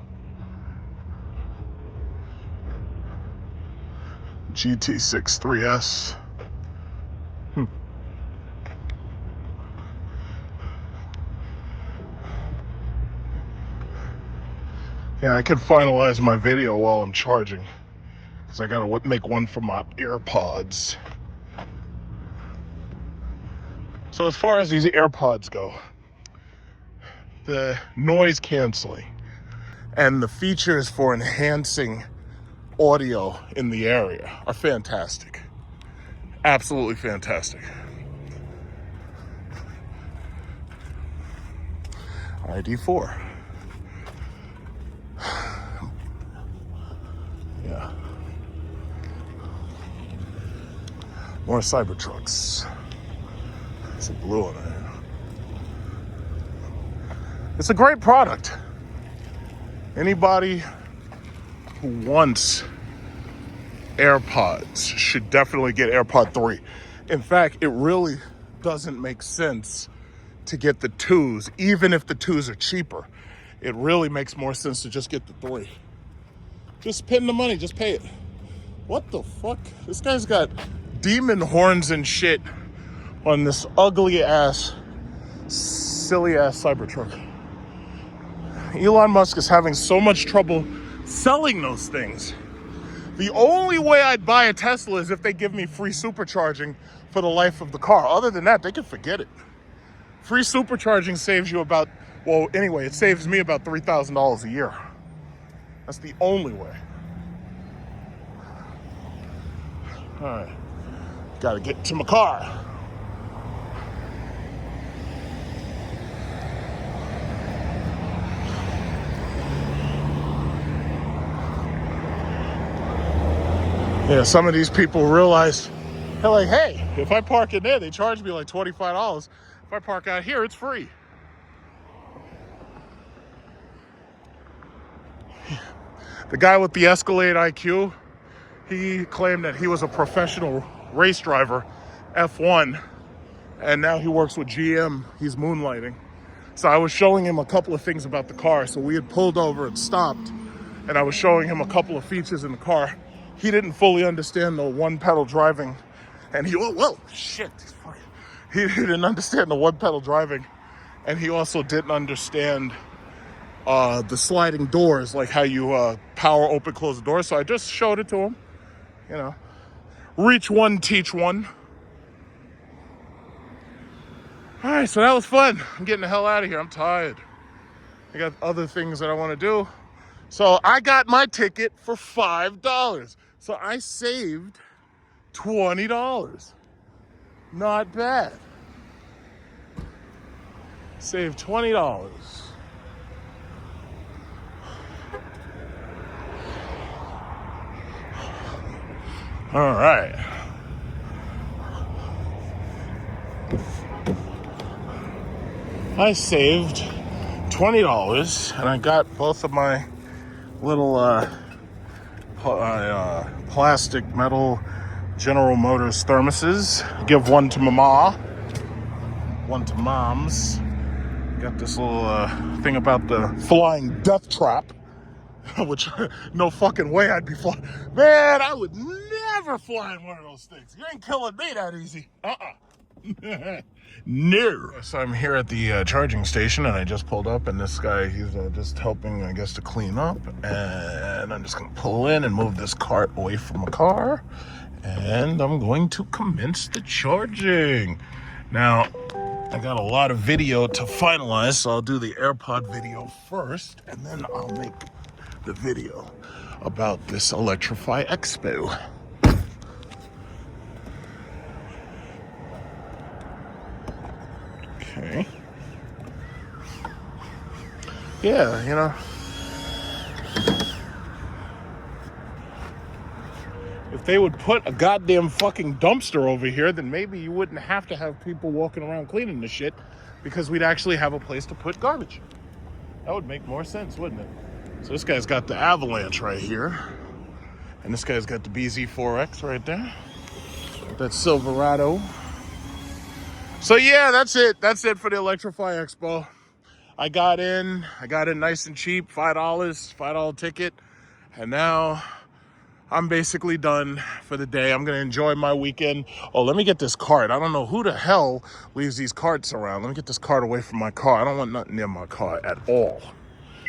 GT6 3S. Yeah, I can finalize my video while I'm charging, because I gotta make one for my AirPods. So as far as these AirPods go, the noise canceling and the features for enhancing audio in the area are fantastic. Absolutely fantastic. ID4. Yeah. More Cybertrucks. It's a blue one. It's a great product. Anybody who wants AirPods should definitely get AirPod 3. In fact, it really doesn't make sense to get the 2s, even if the 2s are cheaper. It really makes more sense to just get the 3. Just spend the money, just pay it. What the fuck? This guy's got demon horns and shit on this ugly ass, silly ass Cybertruck. Elon Musk is having so much trouble selling those things. The only way I'd buy a Tesla is if they give me free supercharging for the life of the car. Other than that, they can forget it. Free supercharging saves you about, well, anyway, it saves me about $3,000 a year. That's the only way. All right, gotta get to my car. Yeah, some of these people realize, they're like, hey, if I park in there, they charge me like $25. If I park out here, it's free. The guy with the Escalade IQ, he claimed that he was a professional race driver, F1, and now he works with GM. He's moonlighting. So I was showing him a couple of things about the car. So we had pulled over and stopped, and I was showing him a couple of features in the car. He didn't fully understand the one-pedal driving, and he, whoa, shit. He didn't understand the one-pedal driving, and he also didn't understand the sliding doors, like how you power open, close the door. So I just showed it to him, you know. Reach one, teach one. All right, so that was fun. I'm getting the hell out of here. I'm tired. I got other things that I want to do. So I got my ticket for $5. So I saved $20. Not bad. Saved $20. All right. I saved $20 and I got both of my little plastic metal General Motors thermoses. Give one to mama, one to moms. Got this little thing about the flying death trap, which no fucking way I'd be flying. Man, I would never fly in one of those things. You ain't killing me that easy. No. So I'm here at the charging station, and I just pulled up, and this guy, he's just helping, I guess, to clean up. And I'm just gonna pull in and move this cart away from the car, and I'm going to commence the charging. Now, I got a lot of video to finalize, so I'll do the AirPod video first, and then I'll make the video about this Electrify Expo. Okay. Yeah, you know, if they would put a goddamn fucking dumpster over here, then maybe you wouldn't have to have people walking around cleaning the shit, because we'd actually have a place to put garbage. That would make more sense, wouldn't it? So this guy's got the Avalanche right here, and this guy's got the BZ4X right there. That Silverado. So yeah, that's it. That's it for the Electrify Expo. I got in nice and cheap, $5 ticket. And now I'm basically done for the day. I'm gonna enjoy my weekend. Oh, let me get this cart. I don't know who the hell leaves these carts around. Let me get this cart away from my car. I don't want nothing near my car at all.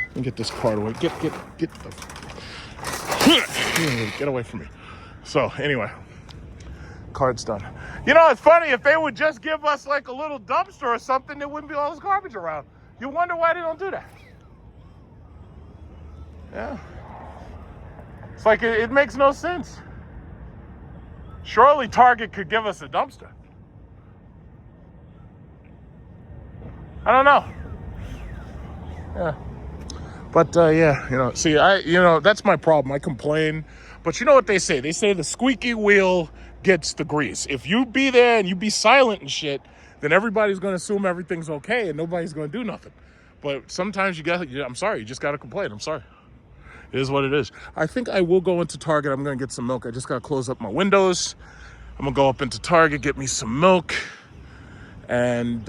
Let me get this cart away. Get the get away from me. So anyway, cart's done. You know, it's funny, if they would just give us like a little dumpster or something, there wouldn't be all this garbage around. You wonder why they don't do that. Yeah. It's like it makes no sense. Surely Target could give us a dumpster. I don't know. Yeah. But yeah, you know, see, that's my problem. I complain, but you know what they say? They say the squeaky wheel gets the grease. If you be there and you be silent and shit, then everybody's going to assume everything's okay and nobody's going to do nothing. But sometimes I'm sorry, you just got to complain. I'm sorry. It is what it is. I think I will go into Target. I'm going to get some milk. I just got to close up my windows. I'm going to go up into Target, get me some milk, and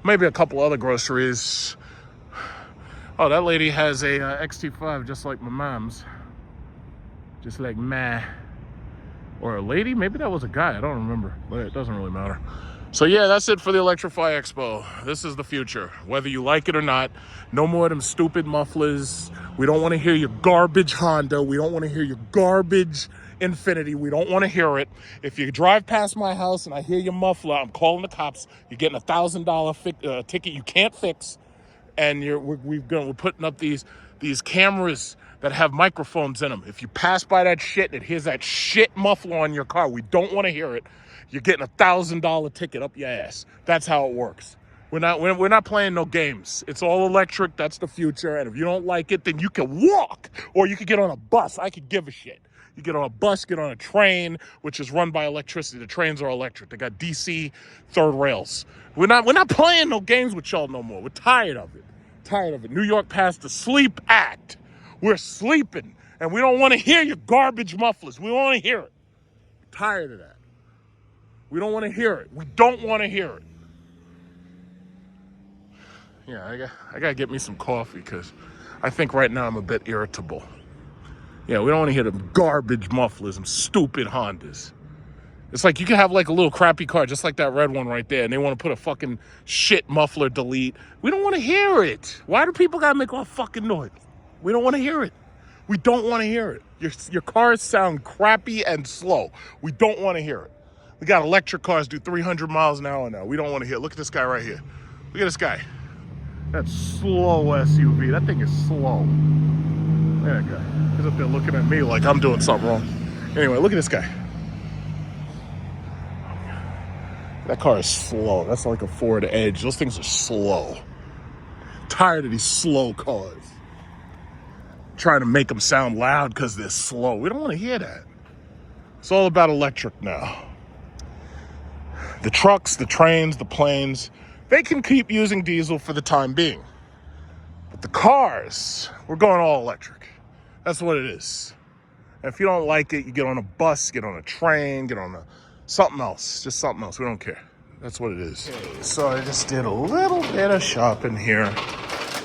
maybe a couple other groceries. Oh, that lady has a XT5 just like my mom's. Just like meh. Or a lady? Maybe that was a guy. I don't remember. But it doesn't really matter. So yeah, that's it for the Electrify Expo. This is the future. Whether you like it or not. No more of them stupid mufflers. We don't want to hear your garbage Honda. We don't want to hear your garbage Infinity. We don't want to hear it. If you drive past my house and I hear your muffler, I'm calling the cops. You're getting a $1,000 ticket you can't fix. And we're putting up these cameras that have microphones in them. If you pass by that shit and it hears that shit muffler on your car, we don't want to hear it. You're getting a $1,000 ticket up your ass. That's how it works. We're not playing no games. It's all electric. That's the future. And if you don't like it, then you can walk or you could get on a bus. I could give a shit. You get on a bus, get on a train, which is run by electricity. The trains are electric. They got DC third rails. We're not playing no games with y'all no more. We're tired of it. Tired of it. New York passed the Sleep Act. We're sleeping, and we don't want to hear your garbage mufflers. We don't want to hear it. Tired of that. We don't want to hear it. We don't want to hear it. Yeah, I got to get me some coffee because I think right now I'm a bit irritable. Yeah, we don't want to hear them garbage mufflers, them stupid Hondas. It's like you can have like a little crappy car, just like that red one right there, and they want to put a fucking shit muffler delete. We don't want to hear it. Why do people got to make all fucking noise? We don't want to hear it. We don't want to hear it. Your cars sound crappy and slow. We don't want to hear it. We got electric cars do 300 miles an hour now. We don't want to hear it. Look at this guy right here. Look at this guy. That slow SUV. That thing is slow. Look at that guy. He's up there looking at me like I'm doing something wrong. Anyway, look at this guy. That car is slow. That's like a Ford Edge. Those things are slow. Tired of these slow cars. Trying to make them sound loud because they're slow. We don't want to hear that. It's all about electric now. The trucks, the trains, the planes, they can keep using diesel for the time being. But the cars, we're going all electric. That's what it is. And if you don't like it, you get on a bus, get on a train, get on something else. Just something else. We don't care. That's what it is. Okay, so I just did a little bit of shopping here.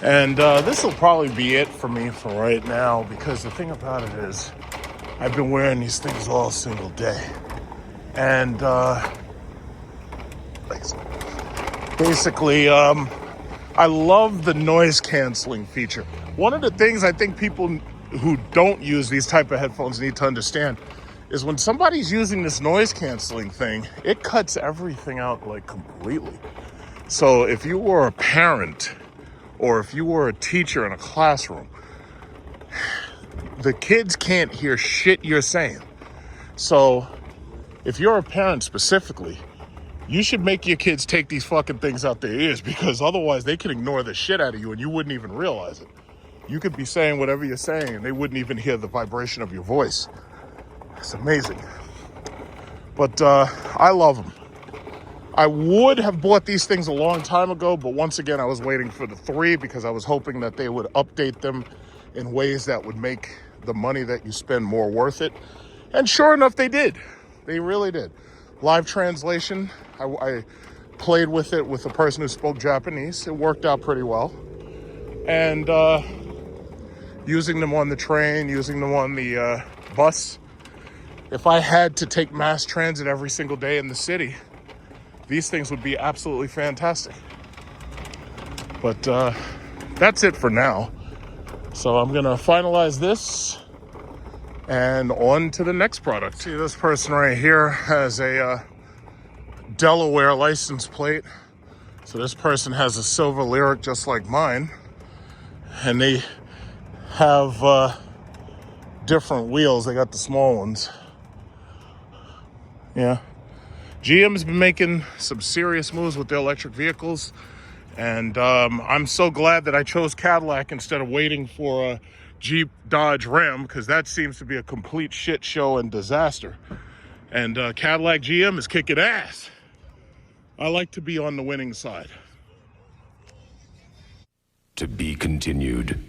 And this will probably be it for me for right now, because the thing about it is I've been wearing these things all single day. And basically, I love the noise canceling feature. One of the things I think people who don't use these type of headphones need to understand is when somebody's using this noise canceling thing, it cuts everything out like completely. So if you were a parent or if you were a teacher in a classroom, the kids can't hear shit you're saying. So if you're a parent specifically, you should make your kids take these fucking things out their ears, because otherwise they can ignore the shit out of you and you wouldn't even realize it. You could be saying whatever you're saying and they wouldn't even hear the vibration of your voice. It's amazing. But I love them. I would have bought these things a long time ago, but once again, I was waiting for the 3 because I was hoping that they would update them in ways that would make the money that you spend more worth it. And sure enough, they did. They really did. Live translation, I played with it with a person who spoke Japanese. It worked out pretty well. And using them on the train, using them on the bus. If I had to take mass transit every single day in the city, these things would be absolutely fantastic. But that's it for now. So I'm gonna finalize this and on to the next product. See, this person right here has a Delaware license plate. So this person has a silver Lyric just like mine. And they have different wheels. They got the small ones. Yeah. GM's been making some serious moves with their electric vehicles. And I'm so glad that I chose Cadillac instead of waiting for a Jeep, Dodge, Ram, because that seems to be a complete shit show and disaster. And Cadillac GM is kicking ass. I like to be on the winning side.
To be continued.